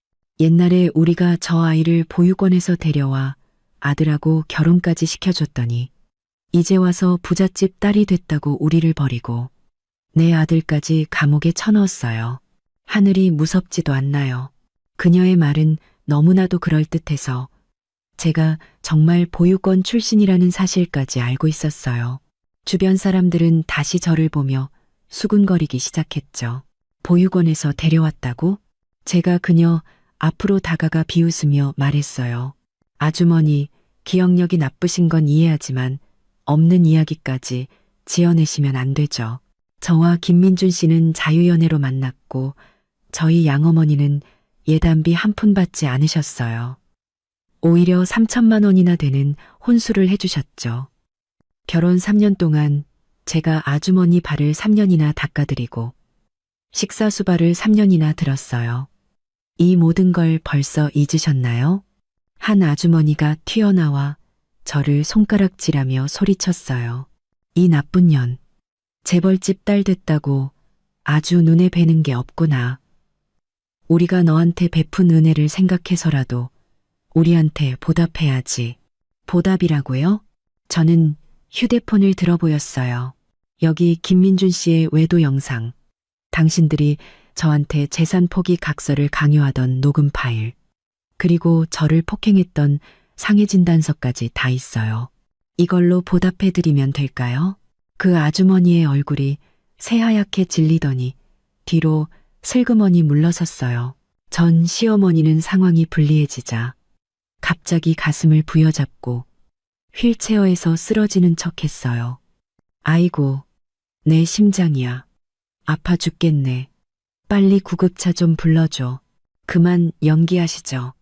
옛날에 우리가 저 아이를 보육원에서 데려와 아들하고 결혼까지 시켜줬더니 이제 와서 부잣집 딸이 됐다고 우리를 버리고 내 아들까지 감옥에 쳐넣었어요. 하늘이 무섭지도 않나요? 그녀의 말은 너무나도 그럴듯해서 제가 정말 보육원 출신이라는 사실까지 알고 있었어요. 주변 사람들은 다시 저를 보며 수군거리기 시작했죠. 보육원에서 데려왔다고? 제가 그녀 앞으로 다가가 비웃으며 말했어요. 아주머니, 기억력이 나쁘신 건 이해하지만 없는 이야기까지 지어내시면 안 되죠. 저와 김민준 씨는 자유연애로 만났고 저희 양어머니는 예단비 한 푼 받지 않으셨어요. 오히려 3천만 원이나 되는 혼수를 해주셨죠. 결혼 3년 동안 제가 아주머니 발을 3년이나 닦아드리고 식사 수발을 3년이나 들었어요. 이 모든 걸 벌써 잊으셨나요? 한 아주머니가 튀어나와 저를 손가락질하며 소리쳤어요. 이 나쁜 년, 재벌집 딸 됐다고 아주 눈에 뵈는 게 없구나. 우리가 너한테 베푼 은혜를 생각해서라도 우리한테 보답해야지. 보답이라고요? 저는 휴대폰을 들어보였어요. 여기 김민준 씨의 외도 영상. 당신들이 저한테 재산 포기 각서를 강요하던 녹음 파일. 그리고 저를 폭행했던 상해 진단서까지 다 있어요. 이걸로 보답해드리면 될까요? 그 아주머니의 얼굴이 새하얗게 질리더니 뒤로 슬그머니 물러섰어요. 전 시어머니는 상황이 불리해지자 갑자기 가슴을 부여잡고 휠체어에서 쓰러지는 척했어요. 아이고, 내 심장이야. 아파 죽겠네. 빨리 구급차 좀 불러줘. 그만 연기하시죠.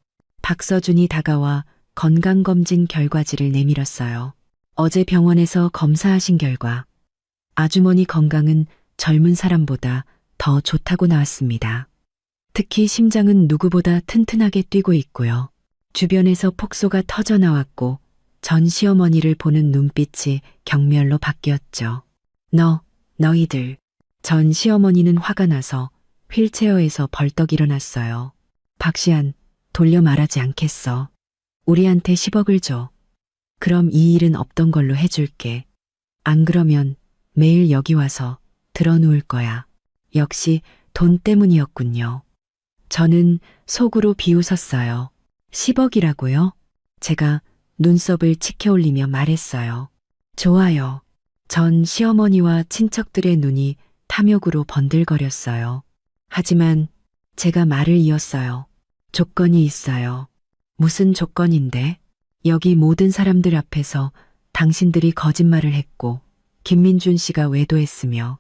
박서준이 다가와 건강검진 결과지를 내밀었어요. 어제 병원에서 검사하신 결과 아주머니 건강은 젊은 사람보다 더 좋다고 나왔습니다. 특히 심장은 누구보다 튼튼하게 뛰고 있고요. 주변에서 폭소가 터져 나왔고 전 시어머니를 보는 눈빛이 경멸로 바뀌었죠. 너희들. 전 시어머니는 화가 나서 휠체어에서 벌떡 일어났어요. 박시안, 돌려 말하지 않겠어. 우리한테 10억을 줘. 그럼 이 일은 없던 걸로 해줄게. 안 그러면 매일 여기 와서 들어누울 거야. 역시 돈 때문이었군요. 저는 속으로 비웃었어요. 10억이라고요? 제가 눈썹을 치켜올리며 말했어요. 좋아요. 전 시어머니와 친척들의 눈이 탐욕으로 번들거렸어요. 하지만 제가 말을 이었어요. 조건이 있어요. 무슨 조건인데? 여기 모든 사람들 앞에서 당신들이 거짓말을 했고 김민준 씨가 외도했으며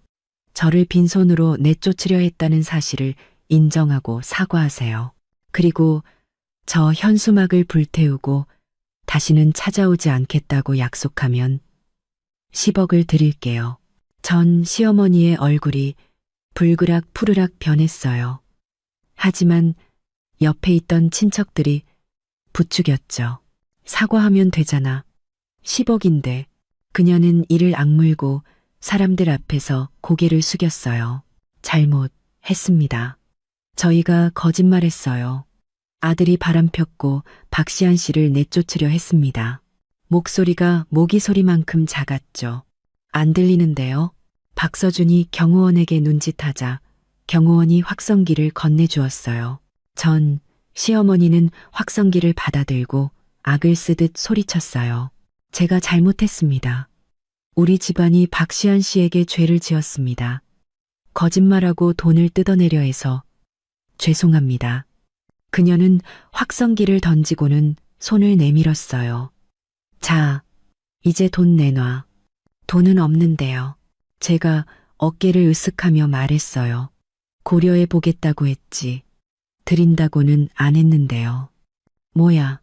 저를 빈손으로 내쫓으려 했다는 사실을 인정하고 사과하세요. 그리고 저 현수막을 불태우고 다시는 찾아오지 않겠다고 약속하면 10억을 드릴게요. 전 시어머니의 얼굴이 불그락 푸르락 변했어요. 하지만 옆에 있던 친척들이 부추겼죠. 사과하면 되잖아. 10억인데 그녀는 이를 악물고 사람들 앞에서 고개를 숙였어요. 잘못했습니다. 저희가 거짓말했어요. 아들이 바람폈고 박시안 씨를 내쫓으려 했습니다. 목소리가 모기 소리만큼 작았죠. 안 들리는데요. 박서준이 경호원에게 눈짓하자 경호원이 확성기를 건네주었어요. 전 시어머니는 확성기를 받아들고 악을 쓰듯 소리쳤어요. 제가 잘못했습니다. 우리 집안이 박시안 씨에게 죄를 지었습니다. 거짓말하고 돈을 뜯어내려 해서 죄송합니다. 그녀는 확성기를 던지고는 손을 내밀었어요. 자, 이제 돈 내놔. 돈은 없는데요. 제가 어깨를 으쓱하며 말했어요. 고려해 보겠다고 했지. 드린다고는 안 했는데요. 뭐야,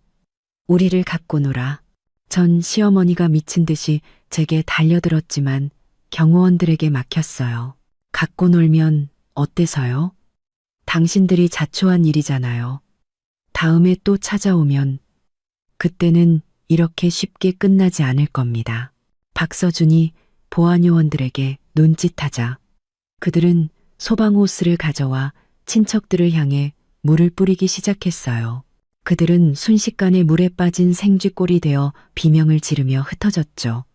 우리를 갖고 놀아. 전 시어머니가 미친 듯이 제게 달려들었지만 경호원들에게 막혔어요. 갖고 놀면 어때서요? 당신들이 자초한 일이잖아요. 다음에 또 찾아오면 그때는 이렇게 쉽게 끝나지 않을 겁니다. 박서준이 보안요원들에게 눈짓하자 그들은 소방호스를 가져와 친척들을 향해 물을 뿌리기 시작했어요. 그들은 순식간에 물에 빠진 생쥐꼴이 되어 비명을 지르며 흩어졌죠.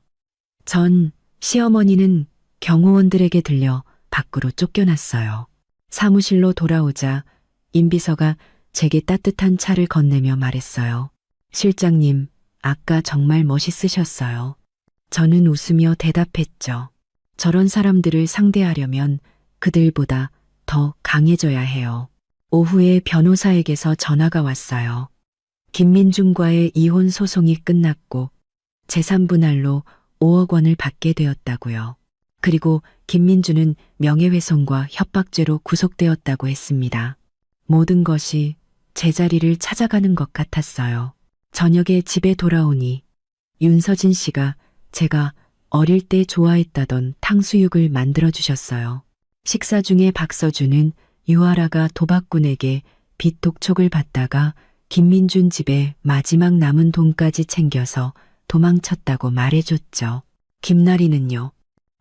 전 시어머니는 경호원들에게 들려 밖으로 쫓겨났어요. 사무실로 돌아오자 임비서가 제게 따뜻한 차를 건네며 말했어요. 실장님, 아까 정말 멋있으셨어요. 저는 웃으며 대답했죠. 저런 사람들을 상대하려면 그들보다 더 강해져야 해요. 오후에 변호사에게서 전화가 왔어요. 김민중과의 이혼 소송이 끝났고 재산분할로 5억 원을 받게 되었다고요. 그리고 김민주는 명예훼손과 협박죄로 구속되었다고 했습니다. 모든 것이 제자리를 찾아가는 것 같았어요. 저녁에 집에 돌아오니 윤서진 씨가 제가 어릴 때 좋아했다던 탕수육을 만들어 주셨어요. 식사 중에 박서준은 유아라가 도박꾼에게 빚 독촉을 받다가 김민준 집에 마지막 남은 돈까지 챙겨서 도망쳤다고 말해줬죠. 김나리는요?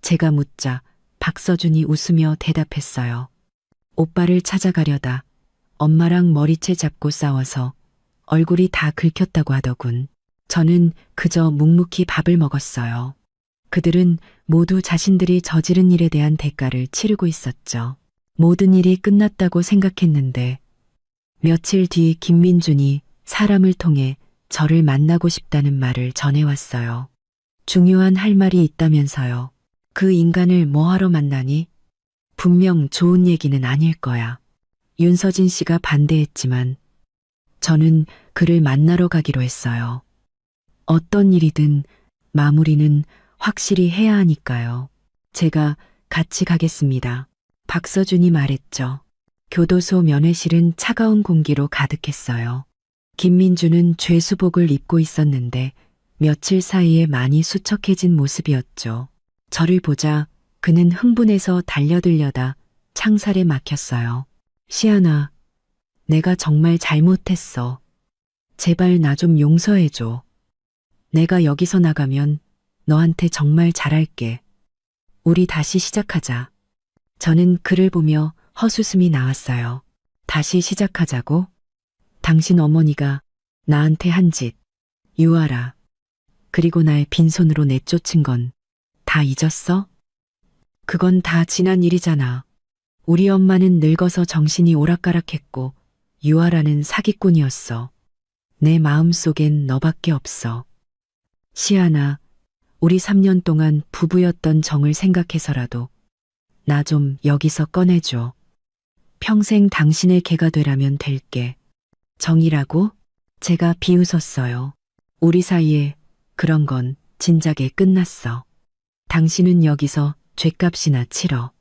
제가 묻자 박서준이 웃으며 대답했어요. 오빠를 찾아가려다 엄마랑 머리채 잡고 싸워서 얼굴이 다 긁혔다고 하더군. 저는 그저 묵묵히 밥을 먹었어요. 그들은 모두 자신들이 저지른 일에 대한 대가를 치르고 있었죠. 모든 일이 끝났다고 생각했는데 며칠 뒤 김민준이 사람을 통해 저를 만나고 싶다는 말을 전해왔어요. 중요한 할 말이 있다면서요. 그 인간을 뭐하러 만나니? 분명 좋은 얘기는 아닐 거야. 윤서진 씨가 반대했지만 저는 그를 만나러 가기로 했어요. 어떤 일이든 마무리는 확실히 해야 하니까요. 제가 같이 가겠습니다. 박서준이 말했죠. 교도소 면회실은 차가운 공기로 가득했어요. 김민주는 죄수복을 입고 있었는데 며칠 사이에 많이 수척해진 모습이었죠. 저를 보자 그는 흥분해서 달려들려다 창살에 막혔어요. 시안아, 내가 정말 잘못했어. 제발 나 좀 용서해줘. 내가 여기서 나가면 너한테 정말 잘할게. 우리 다시 시작하자. 저는 그를 보며 헛웃음이 나왔어요. 다시 시작하자고? 당신 어머니가 나한테 한 짓, 유아라, 그리고 날 빈손으로 내쫓은 건 다 잊었어? 그건 다 지난 일이잖아. 우리 엄마는 늙어서 정신이 오락가락했고 유아라는 사기꾼이었어. 내 마음속엔 너밖에 없어. 시아나, 우리 3년 동안 부부였던 정을 생각해서라도 나 좀 여기서 꺼내줘. 평생 당신의 개가 되라면 될게. 정이라고? 제가 비웃었어요. 우리 사이에 그런 건 진작에 끝났어. 당신은 여기서 죗값이나 치러.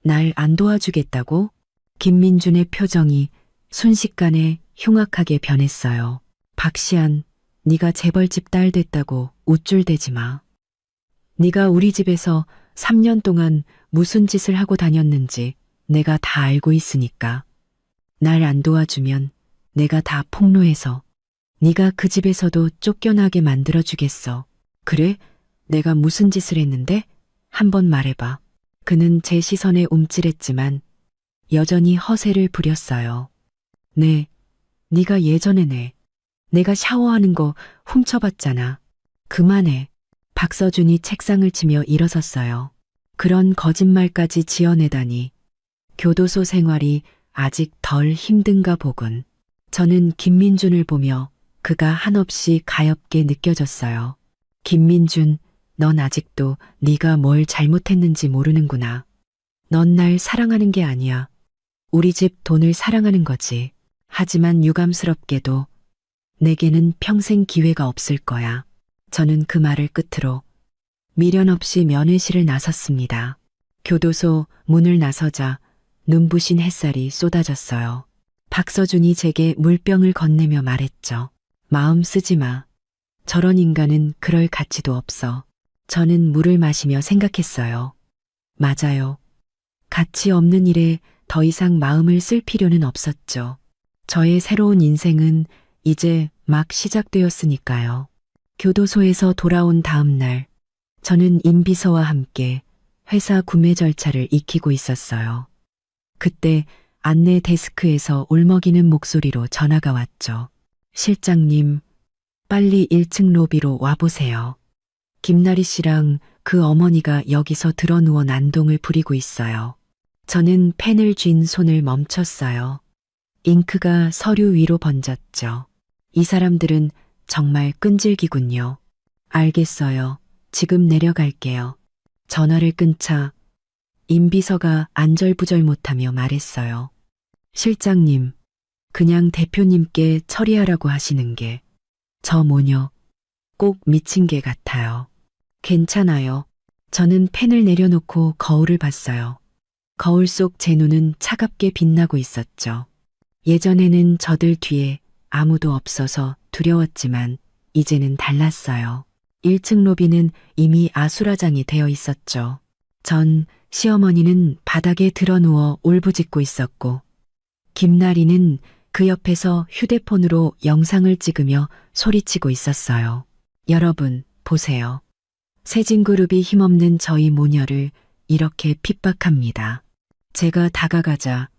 날 안 도와주겠다고? 김민준의 표정이 순식간에 흉악하게 변했어요. 박시안, 네가 재벌집 딸 됐다고 우쭐대지 마. 네가 우리 집에서 3년 동안 무슨 짓을 하고 다녔는지 내가 다 알고 있으니까. 날 안 도와주면 내가 다 폭로해서 네가 그 집에서도 쫓겨나게 만들어주겠어. 그래? 내가 무슨 짓을 했는데? 한번 말해봐. 그는 제 시선에 움찔했지만 여전히 허세를 부렸어요. 네, 네가 예전에 내가 샤워하는 거 훔쳐봤잖아. 그만해. 박서준이 책상을 치며 일어섰어요. 그런 거짓말까지 지어내다니. 교도소 생활이 아직 덜 힘든가 보군. 저는 김민준을 보며 그가 한없이 가엾게 느껴졌어요. 김민준, 넌 아직도 네가 뭘 잘못했는지 모르는구나. 넌 날 사랑하는 게 아니야. 우리 집 돈을 사랑하는 거지. 하지만 유감스럽게도 내게는 평생 기회가 없을 거야. 저는 그 말을 끝으로 미련 없이 면회실을 나섰습니다. 교도소 문을 나서자 눈부신 햇살이 쏟아졌어요. 박서준이 제게 물병을 건네며 말했죠. 마음 쓰지 마. 저런 인간은 그럴 가치도 없어. 저는 물을 마시며 생각했어요. 맞아요. 가치 없는 일에 더 이상 마음을 쓸 필요는 없었죠. 저의 새로운 인생은 이제 막 시작되었으니까요. 교도소에서 돌아온 다음 날, 저는 임비서와 함께 회사 구매 절차를 익히고 있었어요. 그때 안내 데스크에서 울먹이는 목소리로 전화가 왔죠. 실장님, 빨리 1층 로비로 와보세요. 김나리 씨랑 그 어머니가 여기서 드러누워 난동을 부리고 있어요. 저는 펜을 쥔 손을 멈췄어요. 잉크가 서류 위로 번졌죠. 이 사람들은 정말 끈질기군요. 알겠어요. 지금 내려갈게요. 전화를 끊자 임비서가 안절부절 못하며 말했어요. 실장님, 그냥 대표님께 처리하라고 하시는 게 저 모녀 꼭 미친 개 같아요. 괜찮아요. 저는 펜을 내려놓고 거울을 봤어요. 거울 속 제 눈은 차갑게 빛나고 있었죠. 예전에는 저들 뒤에 아무도 없어서 두려웠지만 이제는 달랐어요. 1층 로비는 이미 아수라장이 되어 있었죠. 전 시어머니는 바닥에 드러누워 울부짖고 있었고 김나리는 그 옆에서 휴대폰으로 영상을 찍으며 소리치고 있었어요. 여러분, 보세요. 세진그룹이 힘없는 저희 모녀를 이렇게 핍박합니다. 제가 다가가자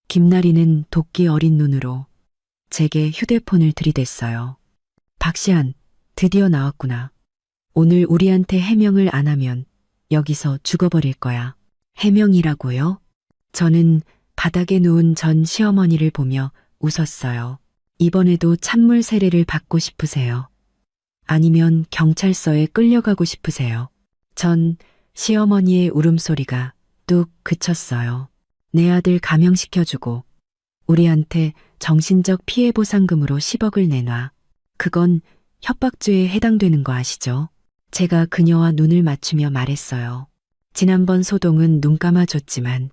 김나리는 도끼 어린 눈으로 제게 휴대폰을 들이댔어요. 박시안, 드디어 나왔구나. 오늘 우리한테 해명을 안 하면 여기서 죽어버릴 거야. 해명이라고요? 저는 바닥에 누운 전 시어머니를 보며 웃었어요. 이번에도 찬물 세례를 받고 싶으세요? 아니면 경찰서에 끌려가고 싶으세요? 전 시어머니의 울음소리가 뚝 그쳤어요. 내 아들 감형시켜주고 우리한테 정신적 피해보상금으로 10억을 내놔. 그건 협박죄에 해당되는 거 아시죠? 제가 그녀와 눈을 맞추며 말했어요. 지난번 소동은 눈 감아줬지만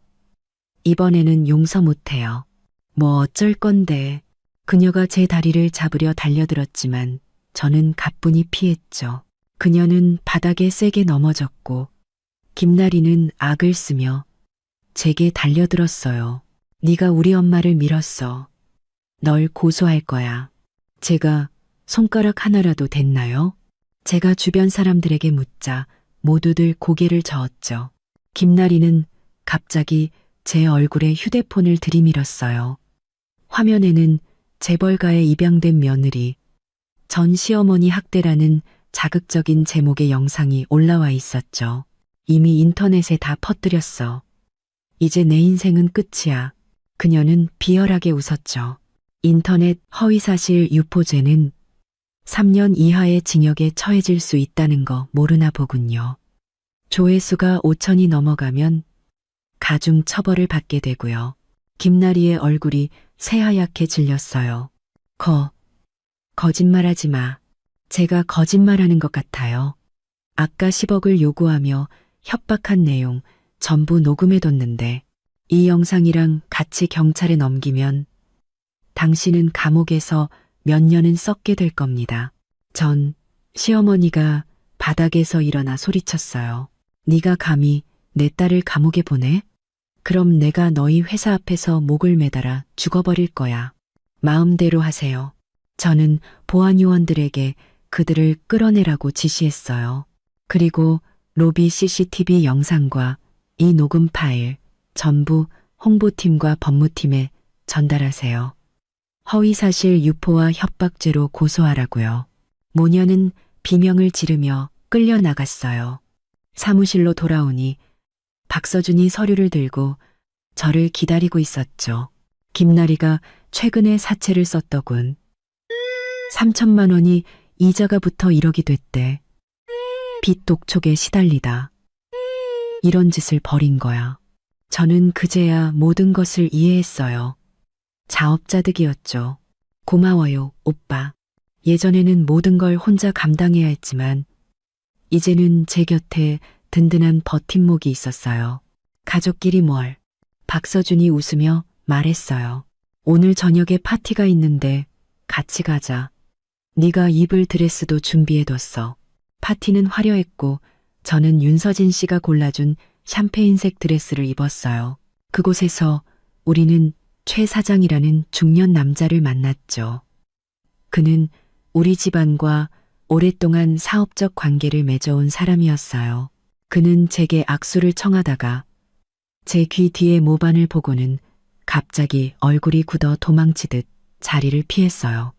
이번에는 용서 못해요. 뭐 어쩔 건데. 그녀가 제 다리를 잡으려 달려들었지만 저는 가뿐히 피했죠. 그녀는 바닥에 세게 넘어졌고 김나리는 악을 쓰며 제게 달려들었어요. 네가 우리 엄마를 밀었어. 널 고소할 거야. 제가 손가락 하나라도 됐나요? 제가 주변 사람들에게 묻자 모두들 고개를 저었죠. 김나리는 갑자기 제 얼굴에 휴대폰을 들이밀었어요. 화면에는 재벌가에 입양된 며느리, 전 시어머니 학대라는 자극적인 제목의 영상이 올라와 있었죠. 이미 인터넷에 다 퍼뜨렸어. 이제 내 인생은 끝이야. 그녀는 비열하게 웃었죠. 인터넷 허위사실 유포죄는 3년 이하의 징역에 처해질 수 있다는 거 모르나 보군요. 조회수가 5천이 넘어가면 가중 처벌을 받게 되고요. 김나리의 얼굴이 새하얗게 질렸어요. 거짓말하지 마. 제가 거짓말하는 것 같아요. 아까 10억을 요구하며 협박한 내용 전부 녹음해뒀는데 이 영상이랑 같이 경찰에 넘기면 당신은 감옥에서 몇 년은 썩게 될 겁니다. 전 시어머니가 바닥에서 일어나 소리쳤어요. 네가 감히 내 딸을 감옥에 보내? 그럼 내가 너희 회사 앞에서 목을 매달아 죽어버릴 거야. 마음대로 하세요. 저는 보안요원들에게 그들을 끌어내라고 지시했어요. 그리고 로비 CCTV 영상과 이 녹음 파일 전부 홍보팀과 법무팀에 전달하세요. 허위사실 유포와 협박죄로 고소하라고요. 모녀는 비명을 지르며 끌려나갔어요. 사무실로 돌아오니 박서준이 서류를 들고 저를 기다리고 있었죠. 김나리가 최근에 사채를 썼더군. 3천만 원이 이자가 붙어 1억이 됐대. 빚 독촉에 시달리다. 이런 짓을 벌인 거야. 저는 그제야 모든 것을 이해했어요. 자업자득이었죠. 고마워요, 오빠. 예전에는 모든 걸 혼자 감당해야 했지만 이제는 제 곁에 든든한 버팀목이 있었어요. 가족끼리 뭘? 박서준이 웃으며 말했어요. 오늘 저녁에 파티가 있는데 같이 가자. 네가 입을 드레스도 준비해뒀어. 파티는 화려했고 저는 윤서진 씨가 골라준 샴페인색 드레스를 입었어요. 그곳에서 우리는 최 사장이라는 중년 남자를 만났죠. 그는 우리 집안과 오랫동안 사업적 관계를 맺어온 사람이었어요. 그는 제게 악수를 청하다가 제 귀 뒤에 모반을 보고는 갑자기 얼굴이 굳어 도망치듯 자리를 피했어요.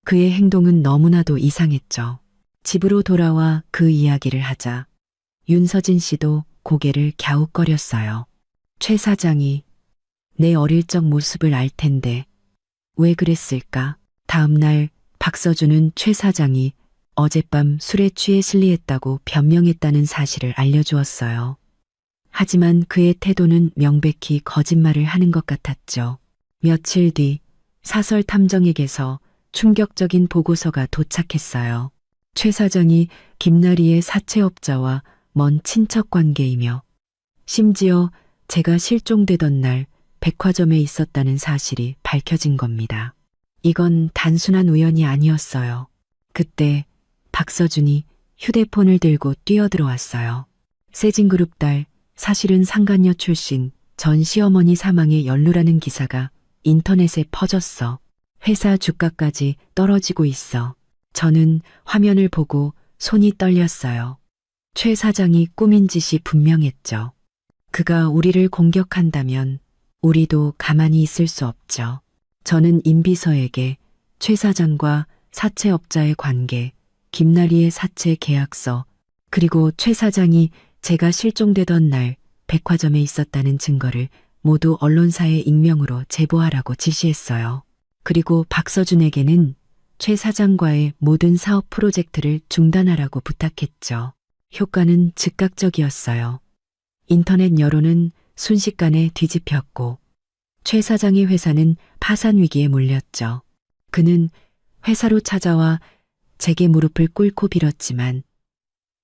그의 행동은 너무나도 이상했죠. 집으로 돌아와 그 이야기를 하자 윤서진 씨도 고개를 갸웃거렸어요. 최 사장이 내 어릴 적 모습을 알 텐데 왜 그랬을까? 다음 날 박서준은 최 사장이 어젯밤 술에 취해 실리했다고 변명했다는 사실을 알려주었어요. 하지만 그의 태도는 명백히 거짓말을 하는 것 같았죠. 며칠 뒤 사설 탐정에게서 충격적인 보고서가 도착했어요. 최 사장이 김나리의 사채업자와 먼 친척 관계이며 심지어 제가 실종되던 날 백화점에 있었다는 사실이 밝혀진 겁니다. 이건 단순한 우연이 아니었어요. 그때 박서준이 휴대폰을 들고 뛰어들어왔어요. 세진그룹 딸, 사실은 상간녀 출신 전 시어머니 사망에 연루라는 기사가 인터넷에 퍼졌어. 회사 주가까지 떨어지고 있어. 저는 화면을 보고 손이 떨렸어요. 최 사장이 꾸민 짓이 분명했죠. 그가 우리를 공격한다면 우리도 가만히 있을 수 없죠. 저는 임비서에게 최 사장과 사채업자의 관계, 김나리의 사채 계약서, 그리고 최 사장이 제가 실종되던 날 백화점에 있었다는 증거를 모두 언론사에 익명으로 제보하라고 지시했어요. 그리고 박서준에게는 최 사장과의 모든 사업 프로젝트를 중단하라고 부탁했죠. 효과는 즉각적이었어요. 인터넷 여론은 순식간에 뒤집혔고 최 사장의 회사는 파산 위기에 몰렸죠. 그는 회사로 찾아와 제게 무릎을 꿇고 빌었지만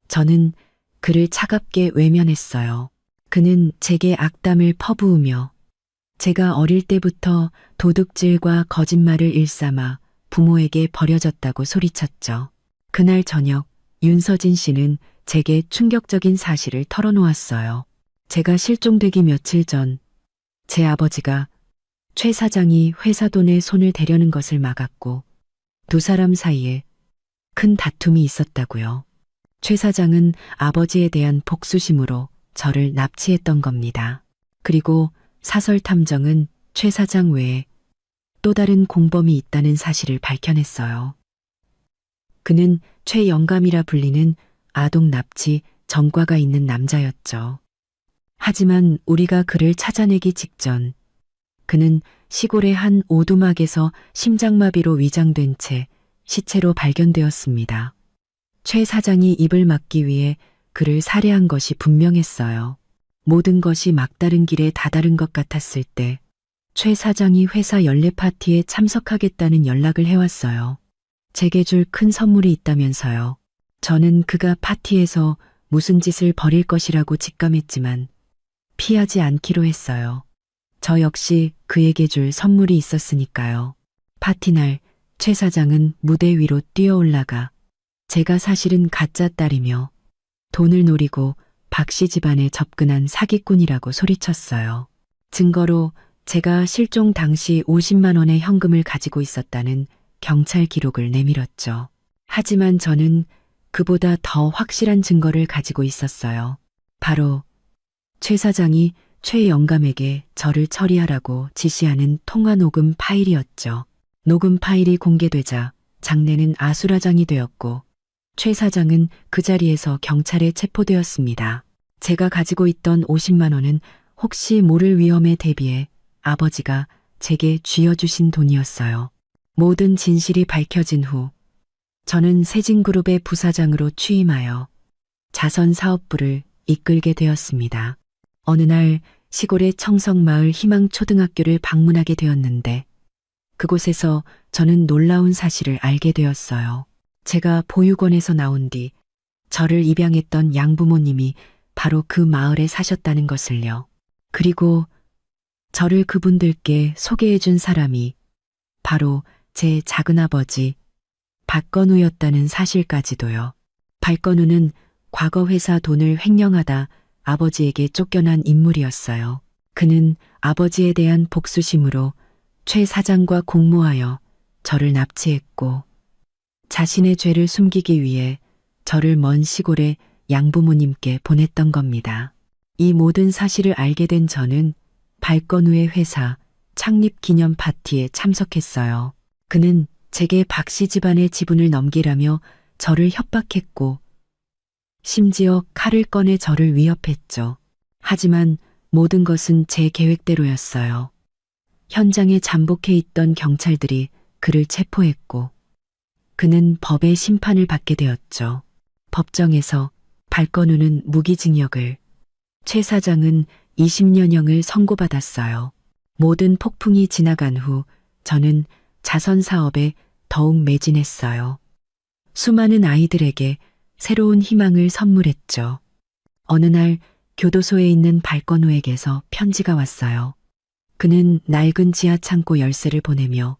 저는 그를 차갑게 외면했어요. 그는 제게 악담을 퍼부으며 제가 어릴 때부터 도둑질과 거짓말을 일삼아 부모에게 버려졌다고 소리쳤죠. 그날 저녁 윤서진 씨는 제게 충격적인 사실을 털어놓았어요. 제가 실종되기 며칠 전 제 아버지가 최 사장이 회사 돈에 손을 대려는 것을 막았고 두 사람 사이에 큰 다툼이 있었다고요. 최 사장은 아버지에 대한 복수심으로 저를 납치했던 겁니다. 그리고 사설 탐정은 최 사장 외에 또 다른 공범이 있다는 사실을 밝혀냈어요. 그는 최영감이라 불리는 아동 납치 전과가 있는 남자였죠. 하지만 우리가 그를 찾아내기 직전 그는 시골의 한 오두막에서 심장마비로 위장된 채 시체로 발견되었습니다. 최 사장이 입을 막기 위해 그를 살해한 것이 분명했어요. 모든 것이 막다른 길에 다다른 것 같았을 때 최 사장이 회사 연례 파티에 참석하겠다는 연락을 해왔어요. 제게 줄 큰 선물이 있다면서요. 저는 그가 파티에서 무슨 짓을 벌일 것이라고 직감했지만 피하지 않기로 했어요. 저 역시 그에게 줄 선물이 있었으니까요. 파티날 최 사장은 무대 위로 뛰어 올라가 제가 사실은 가짜 딸이며 돈을 노리고 박 씨 집안에 접근한 사기꾼이라고 소리쳤어요. 증거로 제가 실종 당시 50만 원의 현금을 가지고 있었다는 경찰 기록을 내밀었죠. 하지만 저는 그보다 더 확실한 증거를 가지고 있었어요. 바로 최 사장이 최 영감에게 저를 처리하라고 지시하는 통화 녹음 파일이었죠. 녹음 파일이 공개되자 장례는 아수라장이 되었고 최 사장은 그 자리에서 경찰에 체포되었습니다. 제가 가지고 있던 50만 원은 혹시 모를 위험에 대비해 아버지가 제게 쥐어주신 돈이었어요. 모든 진실이 밝혀진 후 저는 세진그룹의 부사장으로 취임하여 자선사업부를 이끌게 되었습니다. 어느 날 시골의 청성마을 희망초등학교를 방문하게 되었는데 그곳에서 저는 놀라운 사실을 알게 되었어요. 제가 보육원에서 나온 뒤 저를 입양했던 양부모님이 바로 그 마을에 사셨다는 것을요. 그리고 저를 그분들께 소개해준 사람이 바로 제 작은아버지 박건우였다는 사실까지도요. 박건우는 과거 회사 돈을 횡령하다 아버지에게 쫓겨난 인물이었어요. 그는 아버지에 대한 복수심으로 최 사장과 공모하여 저를 납치했고 자신의 죄를 숨기기 위해 저를 먼 시골에 양부모님께 보냈던 겁니다. 이 모든 사실을 알게 된 저는 박건우의 회사 창립 기념 파티에 참석했어요. 그는 제게 박 씨 집안의 지분을 넘기라며 저를 협박했고 심지어 칼을 꺼내 저를 위협했죠. 하지만 모든 것은 제 계획대로였어요. 현장에 잠복해 있던 경찰들이 그를 체포했고 그는 법의 심판을 받게 되었죠. 법정에서 박건우는 무기징역을, 최 사장은 20년형을 선고받았어요. 모든 폭풍이 지나간 후 저는 자선 사업에 더욱 매진했어요. 수많은 아이들에게 새로운 희망을 선물했죠. 어느 날 교도소에 있는 박건우에게서 편지가 왔어요. 그는 낡은 지하 창고 열쇠를 보내며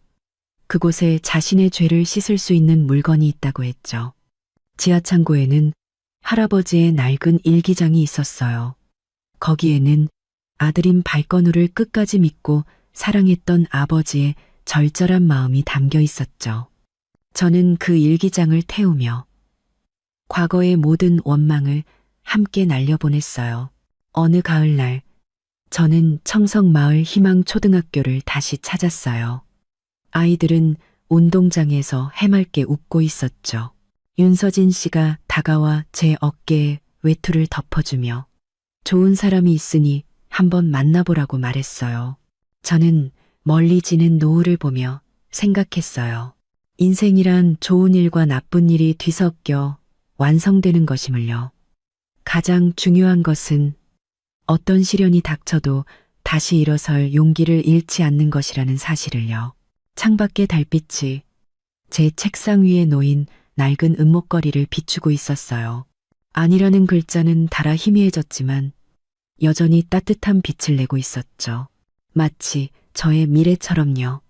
그곳에 자신의 죄를 씻을 수 있는 물건이 있다고 했죠. 지하 창고에는 할아버지의 낡은 일기장이 있었어요. 거기에는 아들인 박건우를 끝까지 믿고 사랑했던 아버지의 절절한 마음이 담겨 있었죠. 저는 그 일기장을 태우며 과거의 모든 원망을 함께 날려보냈어요. 어느 가을날 저는 청성마을 희망초등학교를 다시 찾았어요. 아이들은 운동장에서 해맑게 웃고 있었죠. 윤서진 씨가 다가와 제 어깨에 외투를 덮어주며 좋은 사람이 있으니 한번 만나보라고 말했어요. 저는 멀리 지는 노을을 보며 생각했어요. 인생이란 좋은 일과 나쁜 일이 뒤섞여 완성되는 것임을요. 가장 중요한 것은 어떤 시련이 닥쳐도 다시 일어설 용기를 잃지 않는 것이라는 사실을요. 창밖의 달빛이 제 책상 위에 놓인 낡은 은목걸이를 비추고 있었어요. 아니라는 글자는 달아 희미해졌지만 여전히 따뜻한 빛을 내고 있었죠. 마치 저의 미래처럼요.